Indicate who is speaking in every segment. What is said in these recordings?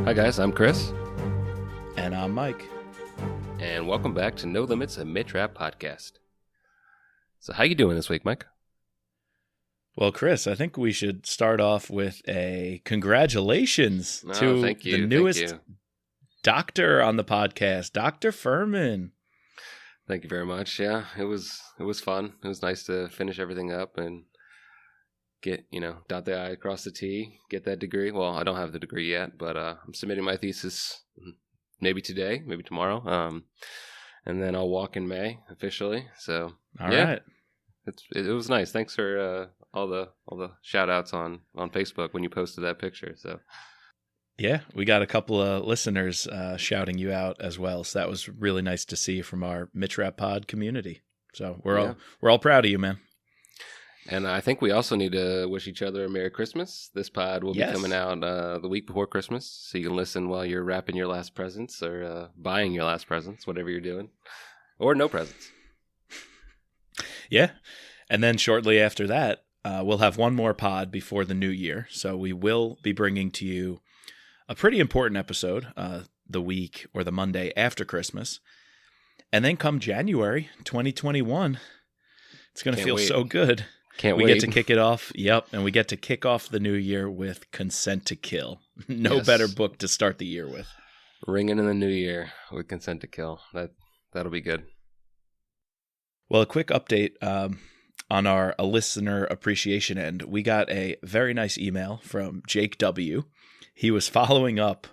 Speaker 1: Hi guys, I'm Chris.
Speaker 2: And I'm Mike.
Speaker 1: And welcome back to No Limits, a Mid-Rap podcast. So how you doing this week, Mike?
Speaker 2: Well, Chris, I think we should start off with a congratulations to the newest doctor on the podcast, Dr. Furman.
Speaker 1: Thank you very much. Yeah, it was fun. It was nice to finish everything up and get, dot the I, cross the T, get that degree. Well, I don't have the degree yet, but I'm submitting my thesis maybe today, maybe tomorrow. And then I'll walk in May officially. So
Speaker 2: all right.
Speaker 1: It was nice. Thanks for all the shout outs on Facebook when you posted that picture. So
Speaker 2: yeah, we got a couple of listeners shouting you out as well. So that was really nice to see from our Mitch Rap Pod community. So we're all proud of you, man.
Speaker 1: And I think we also need to wish each other a Merry Christmas. This pod will be coming out the week before Christmas, so you can listen while you're wrapping your last presents or buying your last presents, whatever you're doing, or no presents.
Speaker 2: Yeah, and then shortly after that, we'll have one more pod before the new year. So we will be bringing to you a pretty important episode the week or the Monday after Christmas. And then come January 2021, it's going to feel so good.
Speaker 1: We
Speaker 2: get to kick it off. Yep. And we get to kick off the new year with Consent to Kill. No better book to start the year with.
Speaker 1: Ringing in the new year with Consent to Kill. That'll be good.
Speaker 2: Well, a quick update on our listener appreciation end. We got a very nice email from Jake W. He was following up.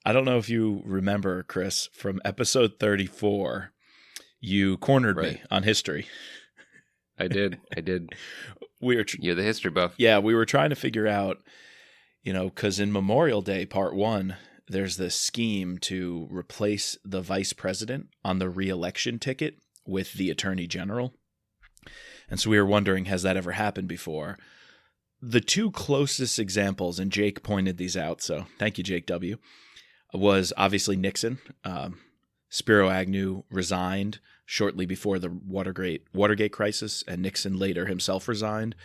Speaker 2: I don't know if you remember, Chris, from episode 34, you cornered me on history.
Speaker 1: I did. You're the history buff.
Speaker 2: Yeah, we were trying to figure out, because in Memorial Day, Part 1, there's this scheme to replace the vice president on the re-election ticket with the attorney general. And so we were wondering, has that ever happened before? The two closest examples, and Jake pointed these out, so thank you, Jake W., was obviously Nixon. Spiro Agnew resigned shortly before the Watergate crisis, and Nixon later himself resigned.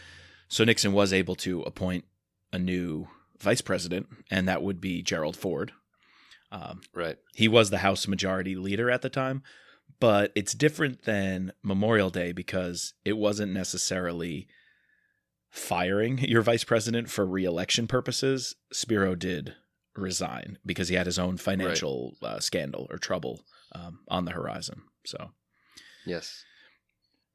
Speaker 2: So Nixon was able to appoint a new vice president, and that would be Gerald Ford.
Speaker 1: Right.
Speaker 2: He was the House Majority Leader at the time, but it's different than Memorial Day because it wasn't necessarily firing your vice president for re-election purposes. Spiro did resign because he had his own financial scandal or trouble on the horizon. So,
Speaker 1: yes.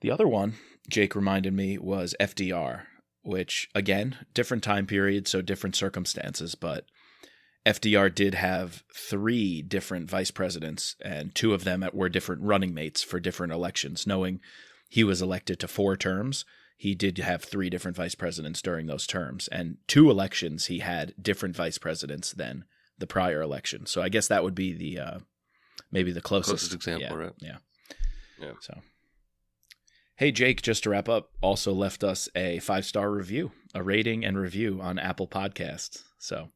Speaker 2: The other one, Jake reminded me, was FDR, which, again, different time period, so different circumstances, but FDR did have 3 different vice presidents, and 2 of them were different running mates for different elections. Knowing he was elected to 4 terms, he did have 3 different vice presidents during those terms, and 2 elections he had different vice presidents than the prior election. So I guess that would be the maybe the closest
Speaker 1: example, right?
Speaker 2: Yeah. So, hey, Jake, just to wrap up, also left us a 5-star review, a rating and review on Apple Podcasts. So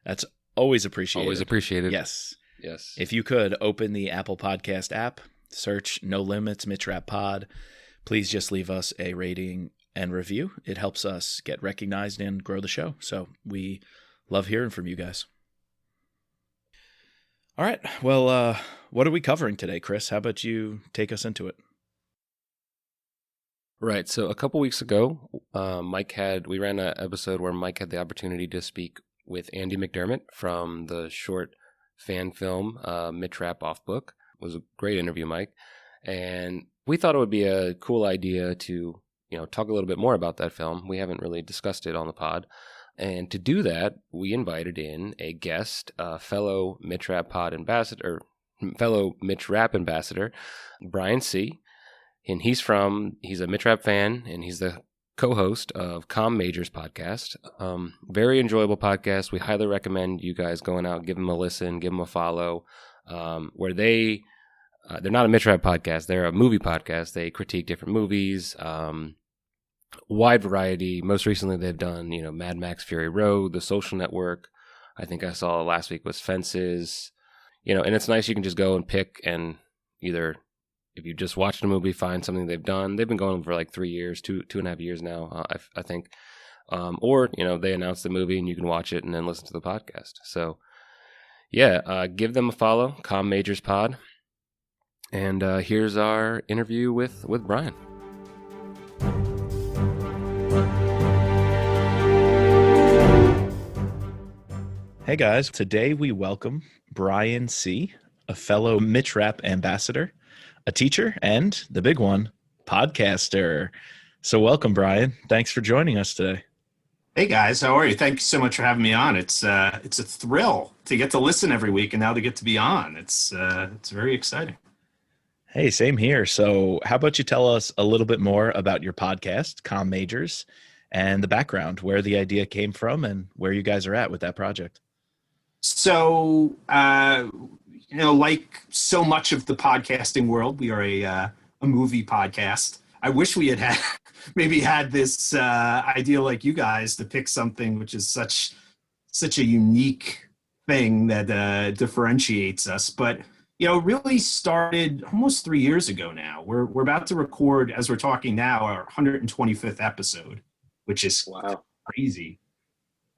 Speaker 2: that's always appreciated.
Speaker 1: Always appreciated.
Speaker 2: Yes.
Speaker 1: Yes. If
Speaker 2: If you could open the Apple Podcast app, search No Limits Mitch Rap Pod, please just leave us a rating and review. It helps us get recognized and grow the show. So we love hearing from you guys. All right. Well, what are we covering today, Chris? How about you take us into it?
Speaker 1: Right. So a couple weeks ago, we ran an episode where Mike had the opportunity to speak with Andy McDermott from the short fan film Mitch Rap Off Book. It was a great interview, Mike. And we thought it would be a cool idea to, talk a little bit more about that film. We haven't really discussed it on the pod. And to do that, we invited in a guest, fellow Mitch Rap ambassador, Brian C. And he's a Mitch Rap fan, and he's the co-host of Comm Majors podcast. Very enjoyable podcast. We highly recommend you guys going out, give them a listen, give them a follow. Where they're not a Mitch Rap podcast. They're a movie podcast. They critique different movies, wide variety. Most recently, they've done, Mad Max Fury Road, The Social Network. I think I saw last week was Fences. And it's nice you can just go and pick and either, if you just watched a movie, find something they've done. They've been going for like 3 years, two and a half years now, I think. Or, they announce the movie and you can watch it and then listen to the podcast. So Yeah, give them a follow, Comm Majors Pod. And here's our interview with Brian.
Speaker 2: Hey guys, today we welcome Brian C., a fellow Mitch Rapp ambassador, a teacher, and the big one, podcaster. So welcome, Brian. Thanks for joining us today.
Speaker 3: Hey guys, how are you? Thank you so much for having me on. It's a thrill to get to listen every week and now to get to be on. It's very exciting.
Speaker 2: Hey, same here. So how about you tell us a little bit more about your podcast, Comm Majors, and the background, where the idea came from and where you guys are at with that project.
Speaker 3: So, like so much of the podcasting world, we are a movie podcast. I wish we had maybe had this idea like you guys to pick something which is such a unique thing that differentiates us. But really started almost 3 years ago now. We're about to record, as we're talking now, our 125th episode, which is crazy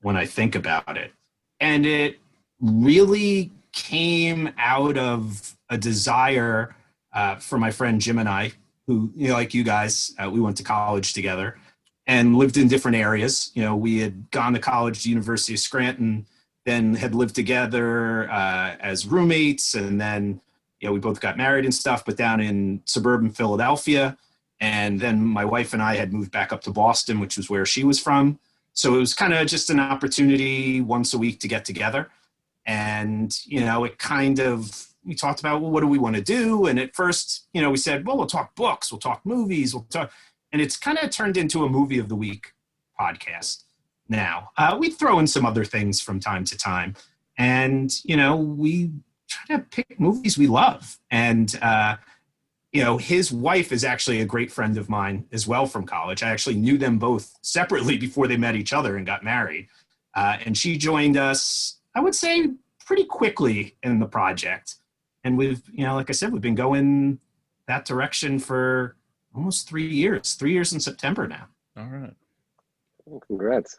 Speaker 3: when I think about it. And it really came out of a desire for my friend Jim and I, who, like you guys, we went to college together and lived in different areas. We had gone to college at the University of Scranton, then had lived together as roommates, and then we both got married and stuff, but down in suburban Philadelphia. And then my wife and I had moved back up to Boston, which was where she was from. So it was kind of just an opportunity once a week to get together. And, it kind of, we talked about, well, what do we want to do? And at first, we said, well, we'll talk books, we'll talk movies, and it's kind of turned into a movie of the week podcast now. We throw in some other things from time to time. And, we try to pick movies we love. And, his wife is actually a great friend of mine as well from college. I actually knew them both separately before they met each other and got married. And she joined us, I would say, pretty quickly in the project. And we've, like I said, we've been going that direction for almost 3 years. 3 years in September now.
Speaker 2: All right.
Speaker 1: Well, congrats.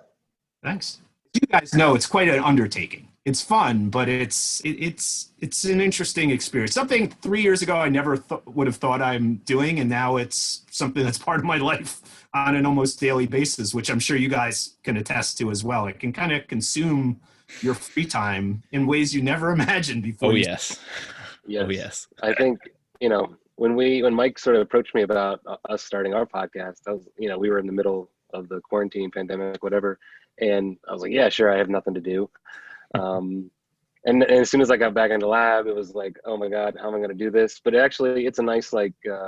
Speaker 3: Thanks. You guys know it's quite an undertaking. It's fun, but it's an interesting experience. Something 3 years ago I never would have thought I'm doing, and now it's something that's part of my life on an almost daily basis, which I'm sure you guys can attest to as well. It can kind of consume your free time in ways you never imagined before.
Speaker 2: Oh, yes.
Speaker 1: Yes.
Speaker 2: Oh, yes.
Speaker 1: I think, when Mike sort of approached me about us starting our podcast, I was, we were in the middle of the quarantine, pandemic, whatever. And I was like, yeah, sure. I have nothing to do. And as soon as I got back into lab, it was like, oh my God, how am I going to do this? But actually it's a nice,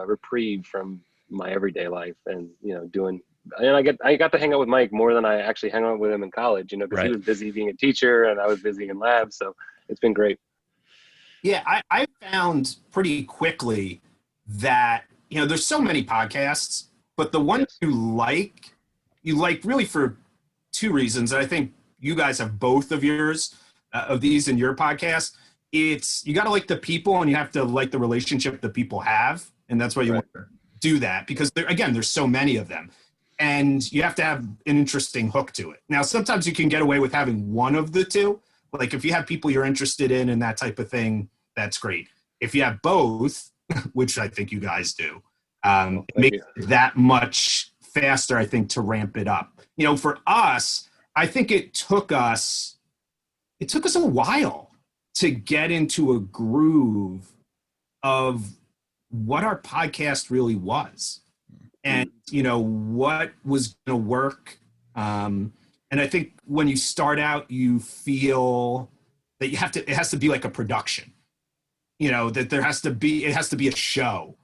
Speaker 1: reprieve from my everyday life and, I got to hang out with Mike more than I actually hung out with him in college, because he was busy being a teacher and I was busy in lab. So it's been great.
Speaker 3: Yeah, I found pretty quickly that, there's so many podcasts, but the one you like really for two reasons. And I think you guys have both of yours, of these in your podcast. It's, you got to like the people and you have to like the relationship that people have. And that's why you want to do that, because there's so many of them. And you have to have an interesting hook to it. Now, sometimes you can get away with having one of the two. Like if you have people you're interested in and that type of thing, that's great. If you have both, which I think you guys do, it makes it that much faster, I think, to ramp it up. For us, I think it took us a while to get into a groove of what our podcast really was. And, what was going to work. And I think when you start out, you feel that it has to be like a production, that it has to be a show.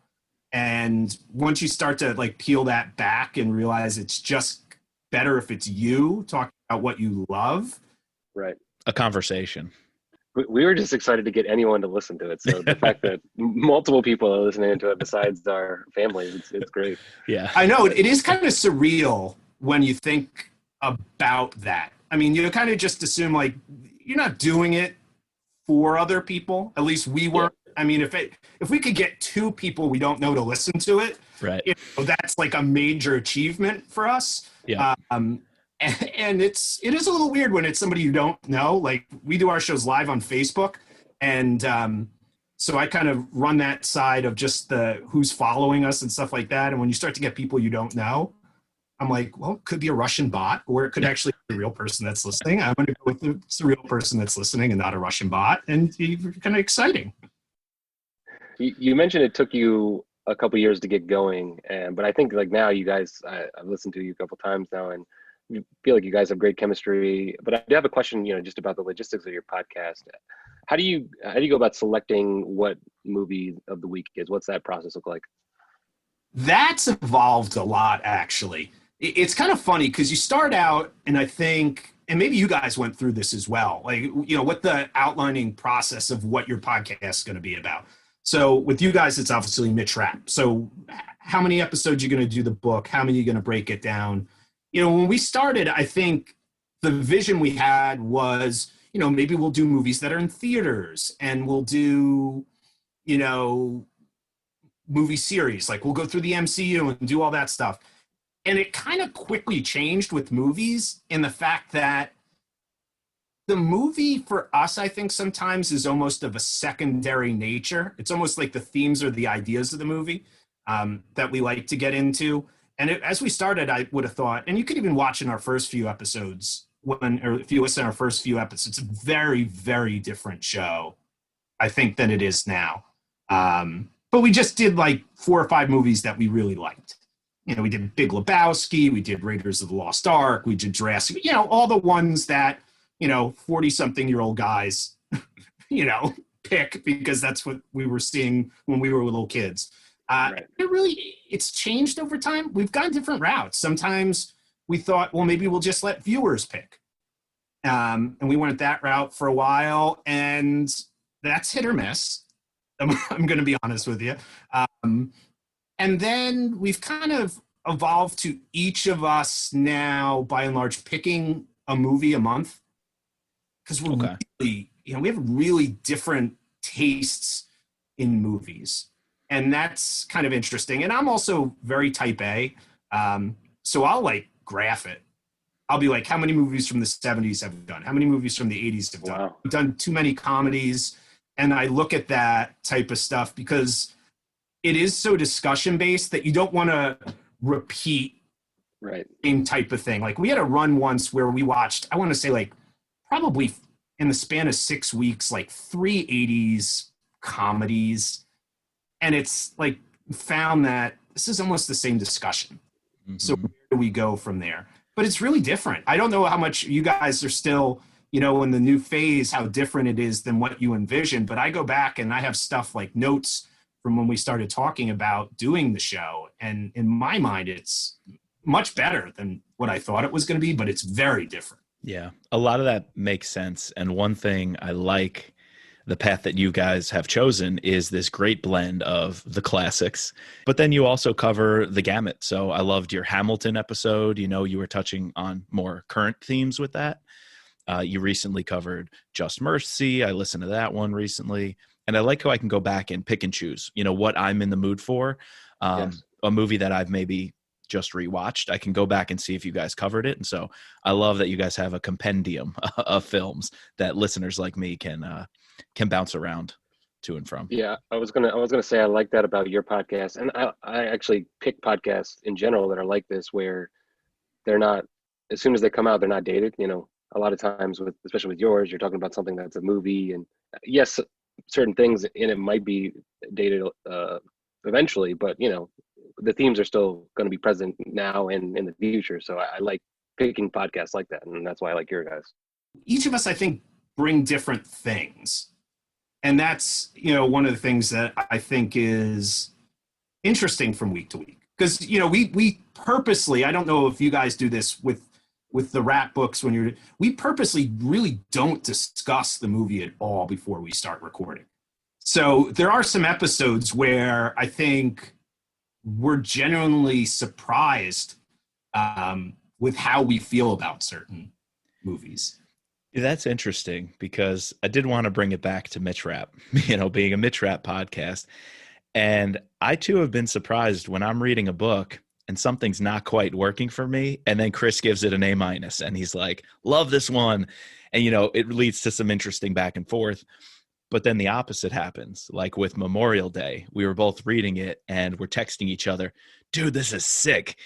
Speaker 3: And once you start to peel that back and realize it's just better if it's you talking about what you love.
Speaker 1: Right.
Speaker 2: A conversation.
Speaker 1: We were just excited to get anyone to listen to it. So the fact that multiple people are listening to it besides our family, it's great.
Speaker 2: Yeah.
Speaker 3: I know it is kind of surreal when you think about that. I mean, you kind of just assume you're not doing it for other people. At least we were. Yeah. I mean, if we could get two people we don't know to listen to it,
Speaker 2: right,
Speaker 3: that's like a major achievement for us.
Speaker 2: Yeah.
Speaker 3: And it is a little weird when it's somebody you don't know. Like we do our shows live on Facebook, and so I kind of run that side of just the who's following us and stuff like that. And when you start to get people you don't know, I'm like, well, it could be a Russian bot, or it could actually be a real person that's listening. I'm going to go with it's a real person that's listening and not a Russian bot, and it's kind of exciting.
Speaker 1: You mentioned it took you a couple years to get going, but I think like now you guys, I've listened to you a couple times now, and you feel like you guys have great chemistry. But I do have a question, just about the logistics of your podcast. How do you go about selecting what movie of the week is? What's that process look like?
Speaker 3: That's evolved a lot, actually. It's kind of funny because you start out, and I think, and maybe you guys went through this as well, like, what the outlining process of what your podcast is going to be about. So with you guys, it's obviously Mitch Rapp. So how many episodes are you going to do the book? How many are you going to break it down? When we started, I think the vision we had was, maybe we'll do movies that are in theaters, and we'll do, movie series. Like we'll go through the MCU and do all that stuff. And it kind of quickly changed with movies in the fact that the movie for us, I think sometimes is almost of a secondary nature. It's almost like the themes or the ideas of the movie that we like to get into. And as we started, I would have thought, and you could even watch in our first few episodes, or if you listen to our first few episodes, it's a very, very different show, I think, than it is now. But we just did like 4 or 5 movies that we really liked. We did Big Lebowski, we did Raiders of the Lost Ark, we did Jurassic, all the ones that, 40-something-year-old guys, pick because that's what we were seeing when we were little kids. Right. It's changed over time. We've gone different routes. Sometimes we thought, well, maybe we'll just let viewers pick. And we went that route for a while, and that's hit or miss. I'm going to be honest with you. And then we've kind of evolved to each of us now, by and large, picking a movie a month. Because we're really, we have really different tastes in movies. And that's kind of interesting. And I'm also very type A. So I'll like graph it. I'll be like, how many movies from the 70s have we done? How many movies from the 80s have we done? We've done too many comedies. And I look at that type of stuff because it is so discussion based that you don't want to repeat same type of thing. Like we had a run once where we watched, I want to say like probably in the span of 6 weeks, like 3 80s comedies. And it's like found that this is almost the same discussion. Mm-hmm. So where do we go from there? But it's really different. I don't know how much you guys are still, in the new phase, how different it is than what you envisioned. But I go back and I have stuff like notes from when we started talking about doing the show. And in my mind, it's much better than what I thought it was going to be, but it's very different.
Speaker 2: Yeah, a lot of that makes sense. And one thing I like the path that you guys have chosen is this great blend of the classics, but then you also cover the gamut. So I loved your Hamilton episode. You were touching on more current themes with that. You recently covered Just Mercy. I listened to that one recently. And I like how I can go back and pick and choose, what I'm in the mood for. Yes. A movie that I've maybe just rewatched, I can go back and see if you guys covered it. And so I love that you guys have a compendium of films that listeners like me can bounce around to and from.
Speaker 1: Yeah, I was gonna say I like that about your podcast, and I actually pick podcasts in general that are like this, where they're not, as soon as they come out, they're not dated. A lot of times especially with yours, you're talking about something that's a movie, and yes, certain things in it might be dated eventually, but the themes are still going to be present now and in the future. So I like picking podcasts like that, and that's why I like your guys. Each
Speaker 3: of us, I think, bring different things. And that's, one of the things that I think is interesting from week to week. Because, we purposely, I don't know if you guys do this with the Rapp books we purposely really don't discuss the movie at all before we start recording. So there are some episodes where I think we're genuinely surprised with how we feel about certain movies.
Speaker 2: That's interesting because I did want to bring it back to Mitch Rapp, being a Mitch Rapp podcast. And I too have been surprised when I'm reading a book and something's not quite working for me. And then Chris gives it an A-, and he's like, love this one. And, it leads to some interesting back and forth. But then the opposite happens. Like with Memorial Day, we were both reading it and we're texting each other, dude, this is sick.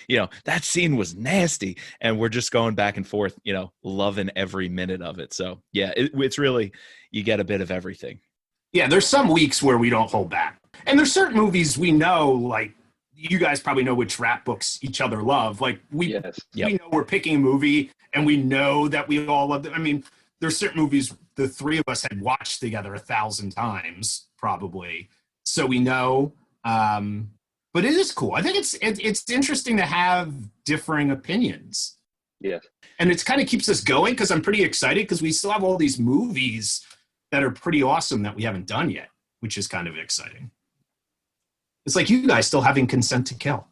Speaker 2: That scene was nasty. And we're just going back and forth, loving every minute of it. So yeah, it's really, you get a bit of everything.
Speaker 3: Yeah, there's some weeks where we don't hold back. And there's certain movies we know, like, you guys probably know which Rapp books each other love. Like, we know we're picking a movie, and we know that we all love it. I mean, there's certain movies the three of us had watched together 1,000 times, probably. So we know. But it is cool. I think it's interesting to have differing opinions.
Speaker 1: Yes.
Speaker 3: And it kind of keeps us going because I'm pretty excited because we still have all these movies that are pretty awesome that we haven't done yet, which is kind of exciting. It's like you guys still having Consent to Kill.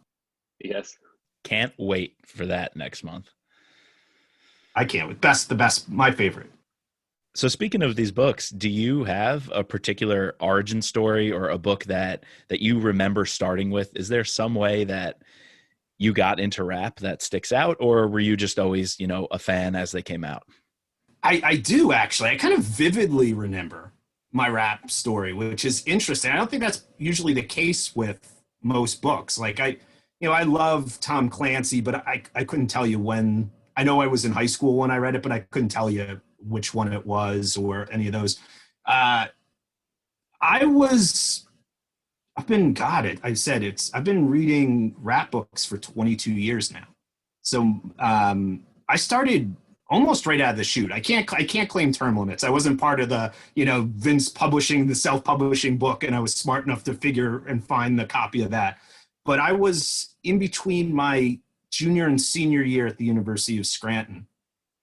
Speaker 1: Yes.
Speaker 2: Can't wait for that next month.
Speaker 3: I can't wait. The best, my favorite.
Speaker 2: So speaking of these books, do you have a particular origin story or a book that you remember starting with? Is there some way that you got into Rapp that sticks out, or were you just always, a fan as they came out?
Speaker 3: I do, actually. I kind of vividly remember my Rapp story, which is interesting. I don't think that's usually the case with most books. Like I love Tom Clancy, but I couldn't tell you when. I know I was in high school when I read it, but I couldn't tell you which one it was or any of those. I've been reading Rapp books for 22 years now. So I started almost right out of the chute. I can't claim term limits. I wasn't part of the, Vince publishing the self-publishing book, and I was smart enough to figure and find the copy of that. But I was in between my junior and senior year at the University of Scranton.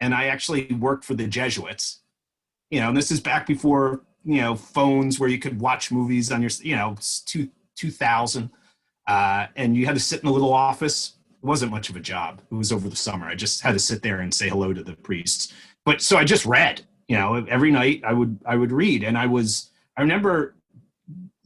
Speaker 3: And I actually worked for the Jesuits, and this is back before, phones where you could watch movies on your, 2000. And you had to sit in a little office. It wasn't much of a job. It was over the summer. I just had to sit there and say hello to the priests. But so I just read, every night I would read. And I remember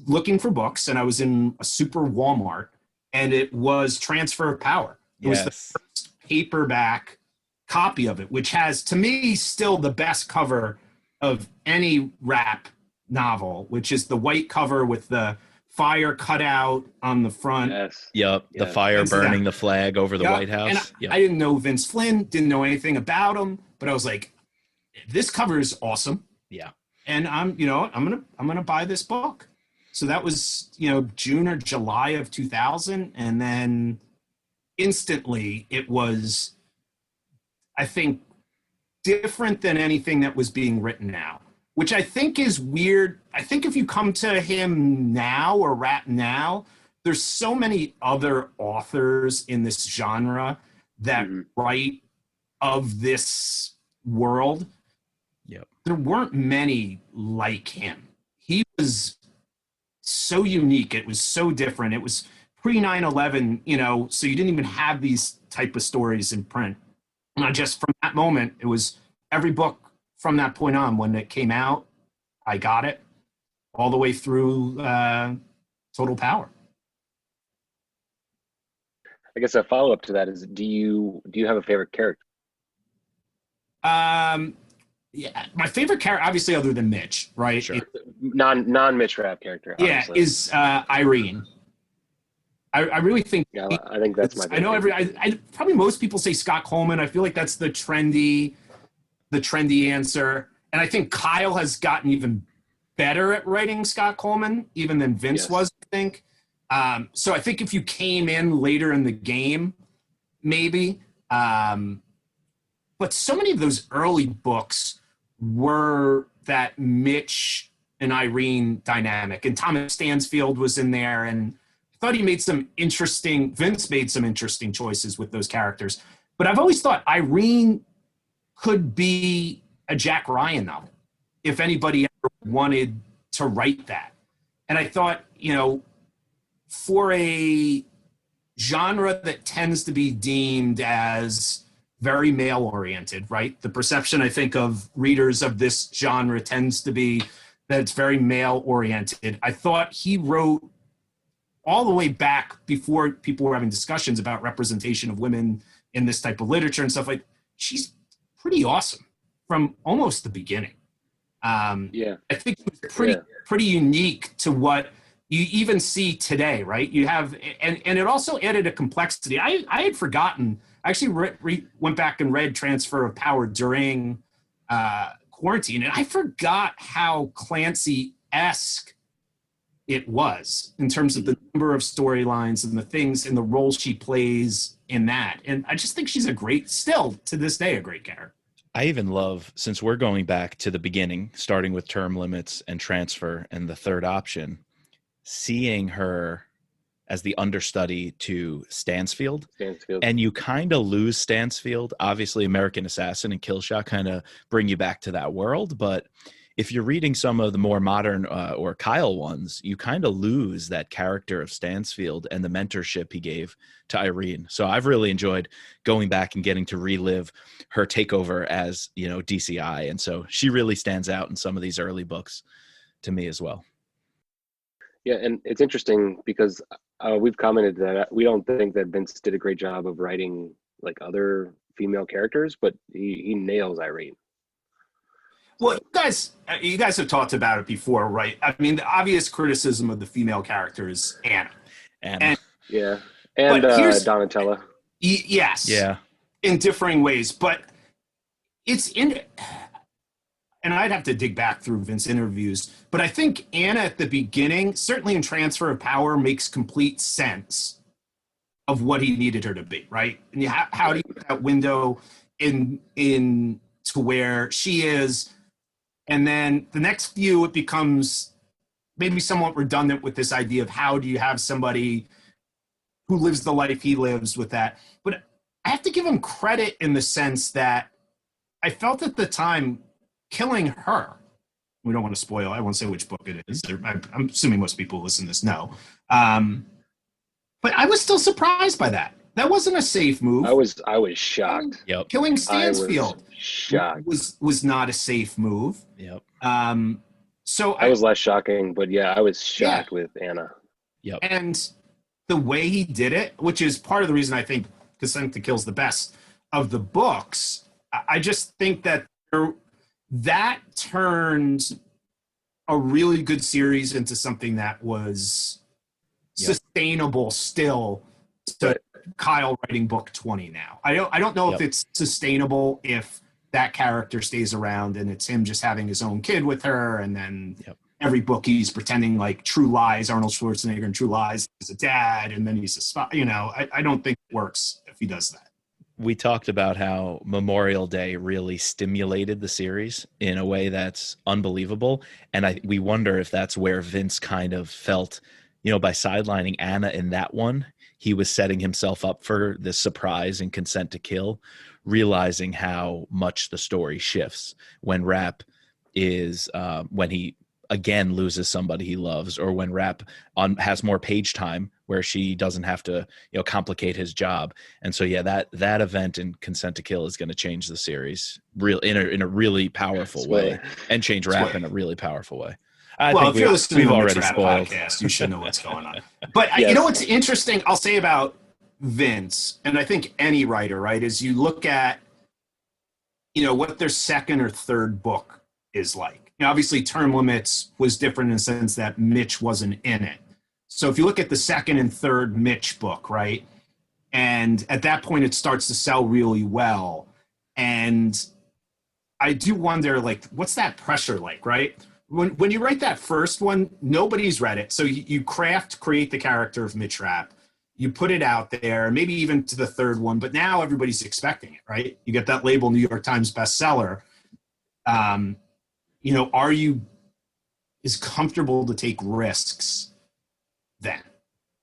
Speaker 3: looking for books, and I was in a super Walmart, and it was Transfer of Power. It was the first paperback copy of it, which has, to me, still the best cover of any Rapp novel, which is the white cover with the fire cut out on the front.
Speaker 2: Yes. Yep. The fire burning the flag over the White House.
Speaker 3: And I didn't know Vince Flynn, didn't know anything about him, but I was like, this cover is awesome.
Speaker 2: Yeah.
Speaker 3: And I'm gonna buy this book. So that was, June or July of 2000, and then instantly it was, I think, different than anything that was being written now, which I think is weird. I think if you come to him now or Rapp now, there's so many other authors in this genre that write of this world.
Speaker 2: Yep. There
Speaker 3: weren't many like him. He was so unique. It was so different. It was pre 9/11, so you didn't even have these type of stories in print. And I just, from that moment, it was every book from that point on. When it came out, I got it all the way through Total Power.
Speaker 1: I guess a follow-up to that is, do you have a favorite character?
Speaker 3: Yeah, my favorite character, obviously, other than Mitch, right?
Speaker 1: Sure. Non-Mitch Rapp character.
Speaker 3: Obviously. Yeah, is Irene. I really think.
Speaker 1: Yeah, I think that's my favorite.
Speaker 3: I know I probably most people say Scott Coleman. I feel like that's the trendy answer. And I think Kyle has gotten even better at writing Scott Coleman, even than Vince was, I think. So I think if you came in later in the game, maybe. But so many of those early books were that Mitch and Irene dynamic. And Thomas Stansfield was in there, and I thought Vince made some interesting choices with those characters. But I've always thought Irene could be a Jack Ryan novel if anybody ever wanted to write that. And I thought, for a genre that tends to be deemed as very male-oriented, right? The perception, I think, of readers of this genre tends to be that it's very male-oriented. I thought he wrote all the way back before people were having discussions about representation of women in this type of literature and stuff like, she's pretty awesome from almost the beginning.
Speaker 4: Yeah.
Speaker 3: I think it's pretty unique to what you even see today, right? You have, and it also added a complexity. I had forgotten, I actually went back and read Transfer of Power during quarantine, and I forgot how Clancy-esque it was in terms of the number of storylines and the things and the role she plays in that. And I just think she's still to this day, a great character.
Speaker 2: I even love, since we're going back to the beginning, starting with term limits and transfer and the third option, seeing her as the understudy to Stansfield. And you kind of lose Stansfield. Obviously, American Assassin and Killshot kind of bring you back to that world. But if you're reading some of the more modern or Kyle ones, you kind of lose that character of Stansfield and the mentorship he gave to Irene. So I've really enjoyed going back and getting to relive her takeover as, DCI. And so she really stands out in some of these early books to me as well.
Speaker 4: Yeah, and it's interesting because we've commented that we don't think that Vince did a great job of writing like other female characters, but he nails Irene.
Speaker 3: Well, you guys have talked about it before, right? I mean, the obvious criticism of the female character is Anna. And
Speaker 4: Donatella.
Speaker 3: Yes.
Speaker 2: Yeah.
Speaker 3: In differing ways, but and I'd have to dig back through Vince interviews, but I think Anna at the beginning, certainly in Transfer of Power, makes complete sense of what he needed her to be, right? And how do you get that window in to where she is? And then the next few, it becomes maybe somewhat redundant with this idea of how do you have somebody who lives the life he lives with that. But I have to give him credit in the sense that I felt at the time killing her. We don't want to spoil. I won't say which book it is. I'm assuming most people who listen to this know. But I was still surprised by that. That wasn't a safe move.
Speaker 4: I was shocked.
Speaker 2: Yep.
Speaker 3: Killing Stansfield was not a safe move.
Speaker 2: Yep.
Speaker 3: So
Speaker 4: I was less shocking, but yeah, I was shocked with Anna.
Speaker 2: Yep.
Speaker 3: And the way he did it, which is part of the reason I think Consent to Kill's the best of the books, I just think that that turned a really good series into something that was sustainable still to Kyle writing book 20 now. I don't know if it's sustainable if that character stays around and it's him just having his own kid with her, and then every book he's pretending like True Lies, Arnold Schwarzenegger in True Lies is a dad, and then he's a spy. I don't think it works if he does that.
Speaker 2: We talked about how Memorial Day really stimulated the series in a way that's unbelievable. And we wonder if that's where Vince kind of felt, by sidelining Anna in that one, he was setting himself up for this surprise in Consent to Kill, realizing how much the story shifts when Rapp is, when he again loses somebody he loves, or when Rapp has more page time where she doesn't have to, complicate his job. And so, that event in Consent to Kill is going to change the series in a really powerful way, and change Rapp in a really powerful way. I think
Speaker 3: if you're listening to the Rapp
Speaker 2: spoiled.
Speaker 3: podcast, you should know what's going on. But what's interesting, I'll say about Vince, and I think any writer, right, is you look at, what their second or third book is like. Obviously, Term Limits was different in the sense that Mitch wasn't in it. So if you look at the second and third Mitch book, right, and at that point it starts to sell really well. And I do wonder, like, what's that pressure like, right? When you write that first one, nobody's read it. So you create the character of Mitch Rapp. You put it out there, maybe even to the third one, but now everybody's expecting it, right? You get that label, New York Times bestseller. Are you as comfortable to take risks then?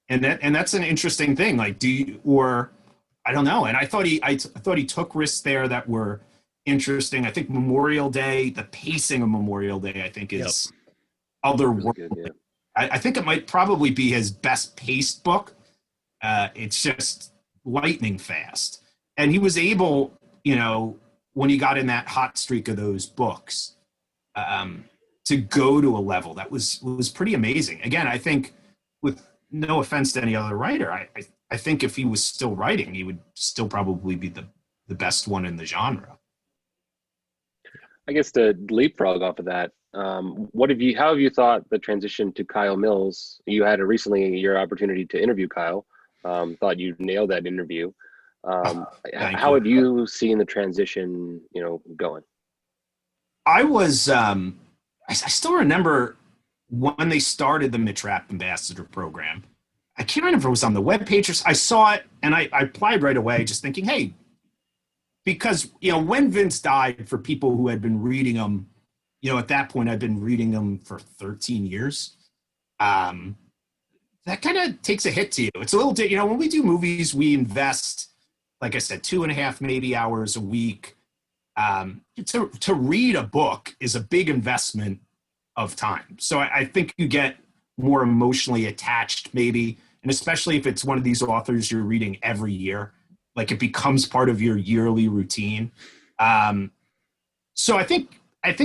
Speaker 3: And that's an interesting thing. Like, I don't know. And I thought he took risks there that were interesting. I think Memorial Day, the pacing of Memorial Day, I think is otherworldly. I think it might probably be his best paced book. It's just lightning fast. And he was able, when he got in that hot streak of those books, to go to a level that was pretty amazing. Again, I think with no offense to any other writer, I think if he was still writing, he would still probably be the best one in the genre.
Speaker 4: I guess to leapfrog off of that, how have you thought the transition to Kyle Mills? You had recently your opportunity to interview Kyle. Thought you nailed that interview. How have you seen the transition, going?
Speaker 3: I was, I still remember when they started the Mitch Rapp Ambassador program. I can't remember if it was on the webpage or I saw it and I applied right away, just thinking, hey, because, when Vince died, for people who had been reading him, at that point, I'd been reading him for 13 years. That kind of takes a hit to you. It's a little, when we do movies, we invest, like I said, 2.5 maybe hours a week. To read a book is a big investment of time. So I think you get more emotionally attached maybe, and especially if it's one of these authors you're reading every year, like it becomes part of your yearly routine. So I think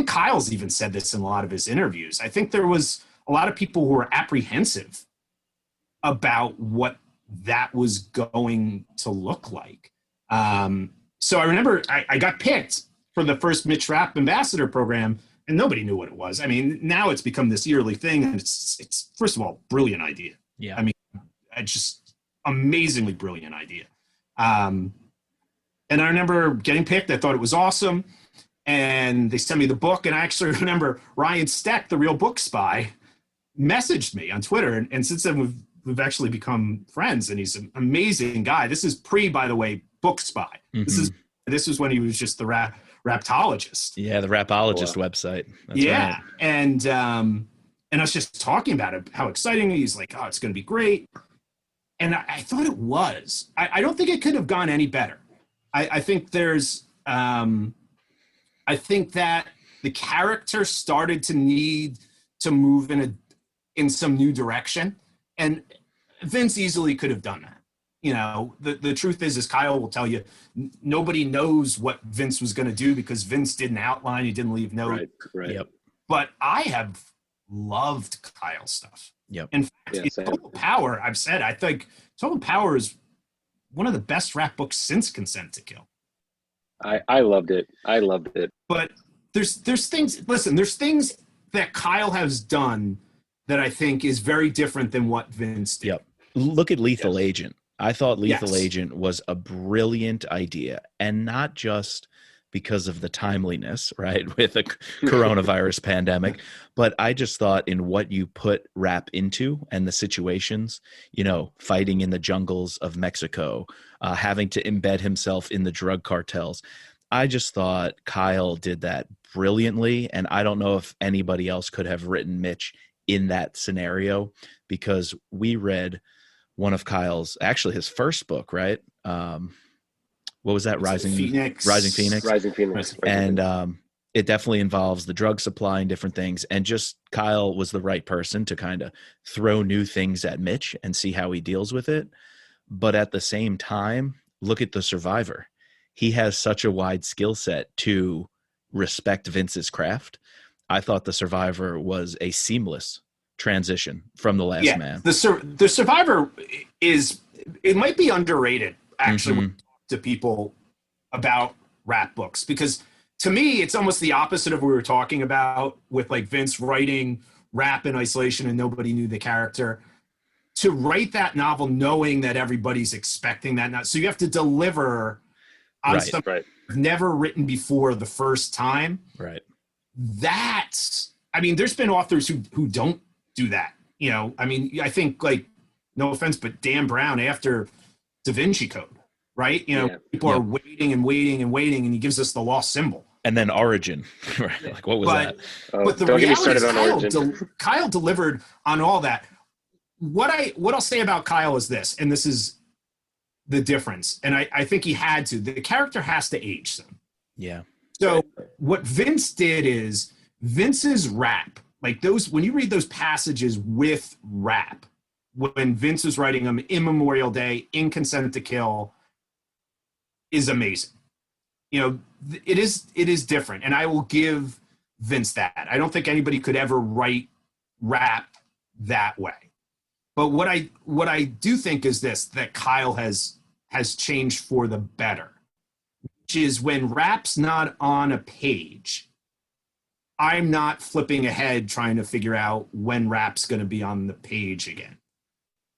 Speaker 3: Kyle's even said this in a lot of his interviews. I think there was a lot of people who were apprehensive about what that was going to look like. So I remember I got picked for the first Mitch Rapp Ambassador program, and nobody knew what it was. I mean, now it's become this yearly thing, and it's first of all, brilliant idea.
Speaker 2: Yeah.
Speaker 3: I mean, just amazingly brilliant idea. And I remember getting picked. I thought it was awesome. And they sent me the book. And I actually remember Ryan Steck, the Real Book Spy, messaged me on Twitter. And since then, we've actually become friends. And he's an amazing guy. This is by the way, Book Spy.
Speaker 2: Mm-hmm.
Speaker 3: This was when he was just the Raptologist.
Speaker 2: Yeah, the Rapologist website.
Speaker 3: That's right. And I was just talking about it, how exciting. He's like, oh, it's going to be great. And I thought it was. I don't think it could have gone any better. I think there's, I think that the character started to need to move in some new direction, and Vince easily could have done that. The truth is Kyle will tell you, nobody knows what Vince was going to do because Vince didn't outline, he didn't leave notes.
Speaker 4: Right.
Speaker 2: Yep.
Speaker 3: But I have loved Kyle's stuff.
Speaker 2: Yep.
Speaker 3: In fact, Total Power, I've said, I think Total Power is one of the best rap books since Consent to Kill.
Speaker 4: I loved it.
Speaker 3: But there's things, listen, there's things that Kyle has done that I think is very different than what Vince did.
Speaker 2: Yep. Look at Lethal Agent. I thought Lethal
Speaker 3: Yes.
Speaker 2: Agent was a brilliant idea, and not just because of the timeliness, right, with a coronavirus pandemic, but I just thought in what you put Rapp into and the situations, fighting in the jungles of Mexico, having to embed himself in the drug cartels. I just thought Kyle did that brilliantly, and I don't know if anybody else could have written Mitch in that scenario, because we read one of Kyle's, actually his first book, right? What was that? Rising Phoenix. And it definitely involves the drug supply and different things. And just Kyle was the right person to kind of throw new things at Mitch and see how he deals with it. But at the same time, look at The Survivor. He has such a wide skill set to respect Vince's craft. I thought The Survivor was a seamless transition from The Last Man.
Speaker 3: The Survivor it might be underrated, actually, to people about rap books, because to me it's almost the opposite of what we were talking about with like Vince writing Rapp in isolation and nobody knew the character. To write that novel knowing that everybody's expecting that, so you have to deliver on something never written before the first time.
Speaker 2: Right.
Speaker 3: That's, I mean, there's been authors who don't do that. I mean, I think, like, no offense, but Dan Brown after Da Vinci Code, right? People are waiting and waiting and waiting, and he gives us the lost symbol.
Speaker 2: And then Origin, right? Like, what was that?
Speaker 3: But the reality is Kyle delivered on all that. What I'll say about Kyle is this, and this is the difference, and I think he had to. The character has to age some.
Speaker 2: Yeah.
Speaker 3: So what Vince did is Vince's Rapp, like those, when you read those passages with Rapp, when Vince was writing them in Memorial Day, in Consent to Kill, is amazing. It is different, and I will give Vince that. I don't think anybody could ever write Rapp that way. But what I do think is this, that Kyle has changed for the better, which is when Rapp's not on a page, I'm not flipping ahead trying to figure out when Rapp's going to be on the page again.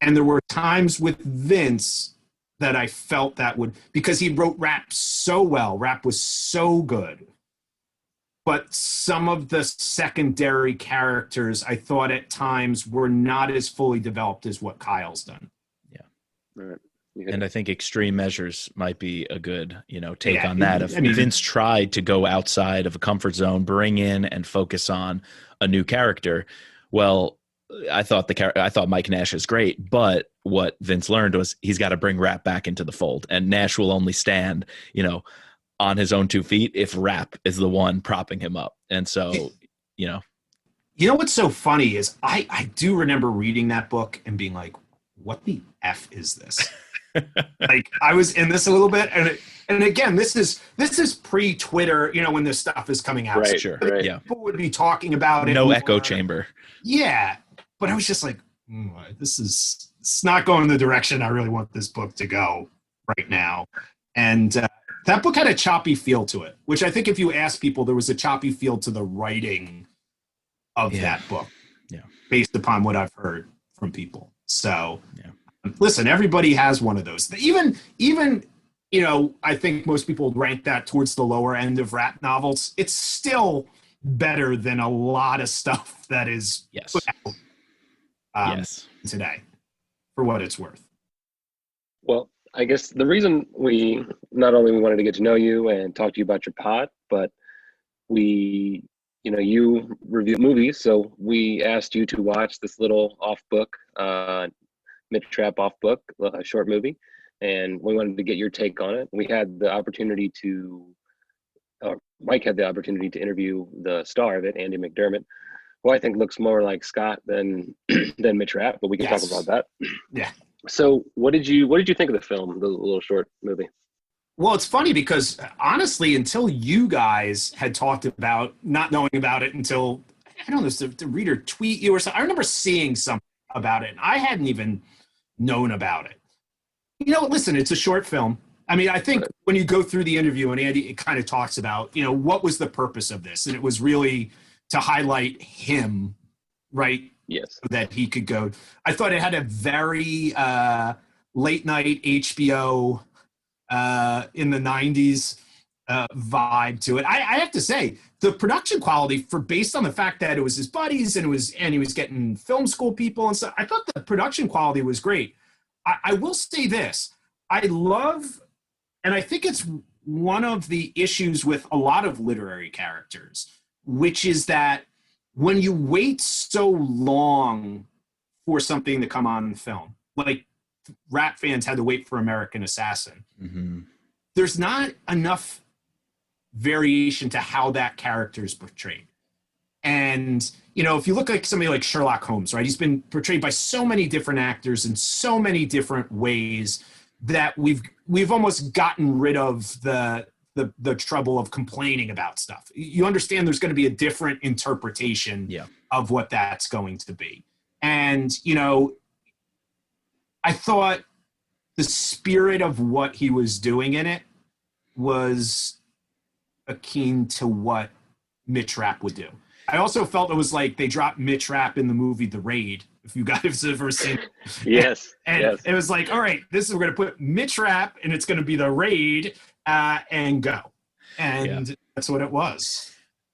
Speaker 3: And there were times with Vince that I felt that would, because he wrote Rapp so well, Rapp was so good. But some of the secondary characters, I thought at times were not as fully developed as what Kyle's done.
Speaker 2: Yeah.
Speaker 4: All right.
Speaker 2: And I think Extreme Measures might be a good, take on that. If Vince tried to go outside of a comfort zone, bring in and focus on a new character, well, I thought Mike Nash is great, but what Vince learned was he's got to bring Rapp back into the fold, and Nash will only stand, on his own 2 feet if Rapp is the one propping him up. And so,
Speaker 3: what's so funny is I do remember reading that book and being like, what the F is this? Like, I was in this a little bit, and again, this is pre-Twitter, when this stuff is coming out.
Speaker 4: Right,
Speaker 3: so
Speaker 4: right.
Speaker 2: Yeah.
Speaker 3: People would be talking about it.
Speaker 2: No
Speaker 3: more.
Speaker 2: echo chamber.
Speaker 3: Yeah, but I was just like, it's not going the direction I really want this book to go right now. And that book had a choppy feel to it, which I think if you ask people, there was a choppy feel to the writing of that book, based upon what I've heard from people. So, listen, everybody has one of those. Even I think most people would rank that towards the lower end of Rapp novels. It's still better than a lot of stuff that is put out today, for what it's worth.
Speaker 4: Well, I guess the reason we not only wanted to get to know you and talk to you about your pod, but you review movies, so we asked you to watch this little off-book, Mid-Trap off-book, a short movie, and we wanted to get your take on it. We had the opportunity Mike had the opportunity to interview the star of it, Andy McDermott, who I think looks more like Scott than Mid-Trap, but we can talk about that.
Speaker 3: Yeah.
Speaker 4: So what did you think of the film, the little short movie?
Speaker 3: Well, it's funny because honestly, until you guys had talked about not knowing about it until, I don't know, the reader tweet you or something. I remember seeing something about it, and I hadn't even known about it. Listen, it's a short film. I mean, I think when you go through the interview, and Andy, it kind of talks about, what was the purpose of this? And it was really to highlight him, right?
Speaker 4: Yes.
Speaker 3: So that he could go. I thought it had a very late night HBO in the 90s vibe to it. I have to say, the production quality, based on the fact that it was his buddies and he was getting film school people and stuff, I thought the production quality was great. I will say this. I love, and I think it's one of the issues with a lot of literary characters, which is that when you wait so long for something to come on film, like Rapp fans had to wait for American Assassin, there's not enough variation to how that character is portrayed. And, if you look at somebody like Sherlock Holmes, right, he's been portrayed by so many different actors in so many different ways that we've almost gotten rid of the trouble of complaining about stuff. You understand there's going to be a different interpretation of what that's going to be. And, I thought the spirit of what he was doing in it was akin to what Mitch Rapp would do. I also felt it was like they dropped Mitch Rapp in the movie The Raid, if you guys have ever seen it.
Speaker 4: Yes.
Speaker 3: And it was like, all right, we're going to put Mitch Rapp, and it's going to be The Raid, and go. And that's what it was.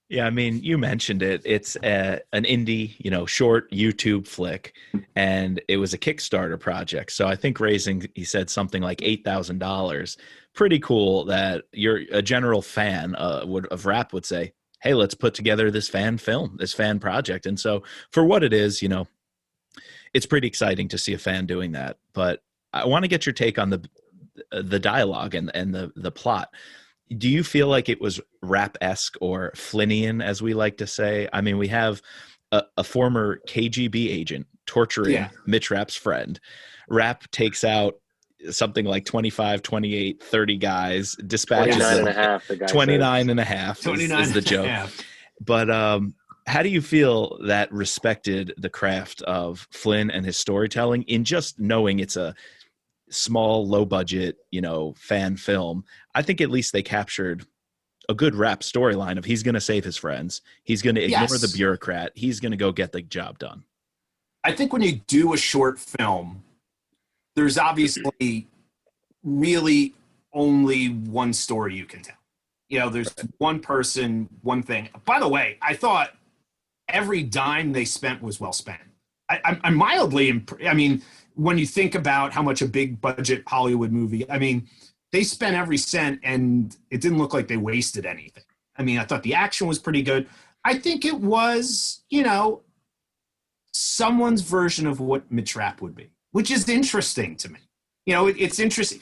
Speaker 2: Yeah, I mean, you mentioned it. It's an indie, short YouTube flick, and it was a Kickstarter project. So I think he said something like $8,000. Pretty cool that you're a general fan of Rapp would say, hey, let's put together this fan film, this fan project. And so for what it is, it's pretty exciting to see a fan doing that. But I want to get your take on the dialogue and the plot. Do you feel like it was Rapp-esque or Flynnian, as we like to say? I mean, we have a former KGB agent torturing Mitch Rapp's friend. Rapp takes out something like 25, 28, 30 guys, dispatches
Speaker 4: 29
Speaker 2: them.
Speaker 4: and a half, the guy
Speaker 2: 29 and a half is the joke. But How do you feel that respected the craft of Flynn and his storytelling in just knowing it's a small, low budget, fan film? I think at least they captured a good Rapp storyline of he's going to save his friends. He's going to ignore the
Speaker 3: Yes.
Speaker 2: bureaucrat. He's going to go get the job done.
Speaker 3: I think when you do a short film, there's obviously really only one story you can tell. There's one person, one thing. By the way, I thought every dime they spent was well spent. I'm mildly when you think about how much a big budget Hollywood movie, they spent every cent and it didn't look like they wasted anything. I thought the action was pretty good. I think it was, someone's version of what Mitch Rapp would be, which is interesting to me. It's interesting.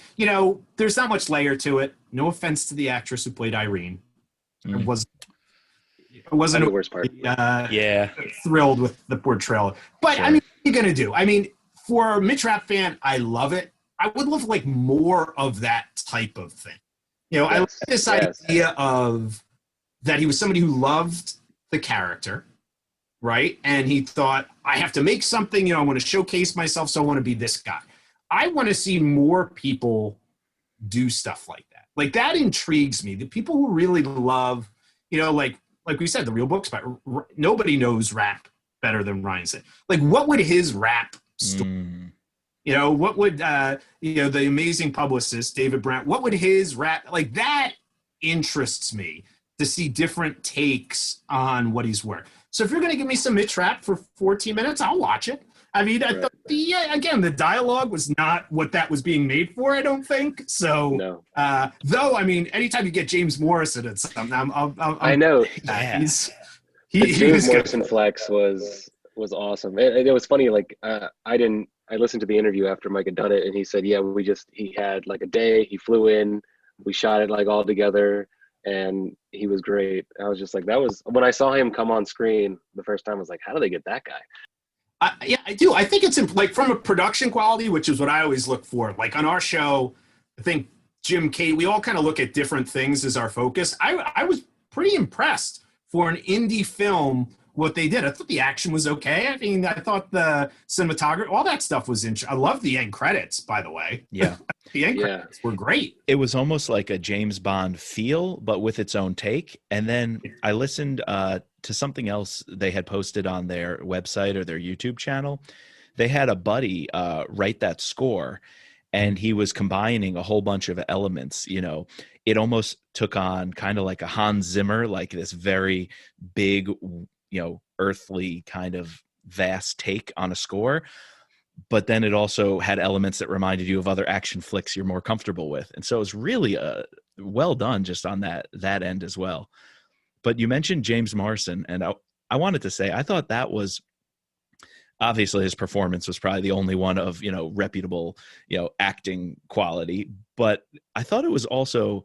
Speaker 3: There's not much layer to it. No offense to the actress who played Irene. It wasn't
Speaker 4: the worst part.
Speaker 3: Thrilled with the portrayal. But
Speaker 2: Sure.
Speaker 3: what are you going to do? For a Mitch Rapp fan, I love it. I would love more of that type of thing. I like this idea of that he was somebody who loved the character, right? And he thought, I have to make something, I want to showcase myself, so I want to be this guy. I want to see more people do stuff like that. Like, that intrigues me. The people who really love, like we said, the real books, but nobody knows Rapp better than Ryan said. Like, what would his Rapp story? What would the amazing publicist David Brandt? What would his Rapp like? That interests me to see different takes on what he's worth. So if you're going to give me some Mitch Rapp for 14 minutes, I'll watch it. I thought the dialogue was not what that was being made for, I don't think. So,
Speaker 4: No.
Speaker 3: Though, anytime you get James Morrison at something,
Speaker 4: I know.
Speaker 3: Yeah.
Speaker 4: The James Morrison flex was awesome. It was funny. Like, I listened to the interview after Mike had done it, and he said, yeah, he had like a day, he flew in, we shot it like all together, and he was great. I was just like, that was, when I saw him come on screen the first time, I was like, how do they get that guy?
Speaker 3: I do. I think it's from a production quality, which is what I always look for. Like on our show, I think Jim, Kate, we all kind of look at different things as our focus. I was pretty impressed for an indie film what they did. I thought the action was okay. I thought the cinematography, all that stuff was interesting. I love the end credits, by the way.
Speaker 2: Yeah.
Speaker 3: The end credits were great.
Speaker 2: It was almost like a James Bond feel, but with its own take. And then I listened to something else they had posted on their website or their YouTube channel. They had a buddy write that score, and he was combining a whole bunch of elements. It almost took on kind of like a Hans Zimmer, like this very big, earthly kind of vast take on a score. But then it also had elements that reminded you of other action flicks you're more comfortable with. And so it was really well done just on that end as well. But you mentioned James Morrison, and I wanted to say, I thought that was, obviously his performance was probably the only one of, reputable, acting quality. But I thought it was also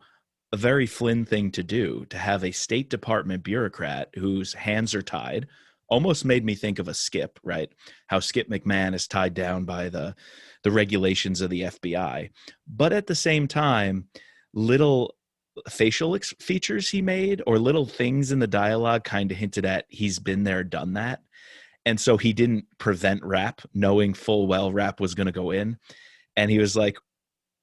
Speaker 2: a very Flynn thing to do, to have a State Department bureaucrat whose hands are tied. Almost made me think of a Skip, right? How Skip McMahon is tied down by the regulations of the FBI. But at the same time, little facial features he made or little things in the dialogue kind of hinted at he's been there, done that. And so he didn't prevent Rapp, knowing full well Rapp was going to go in. And he was like,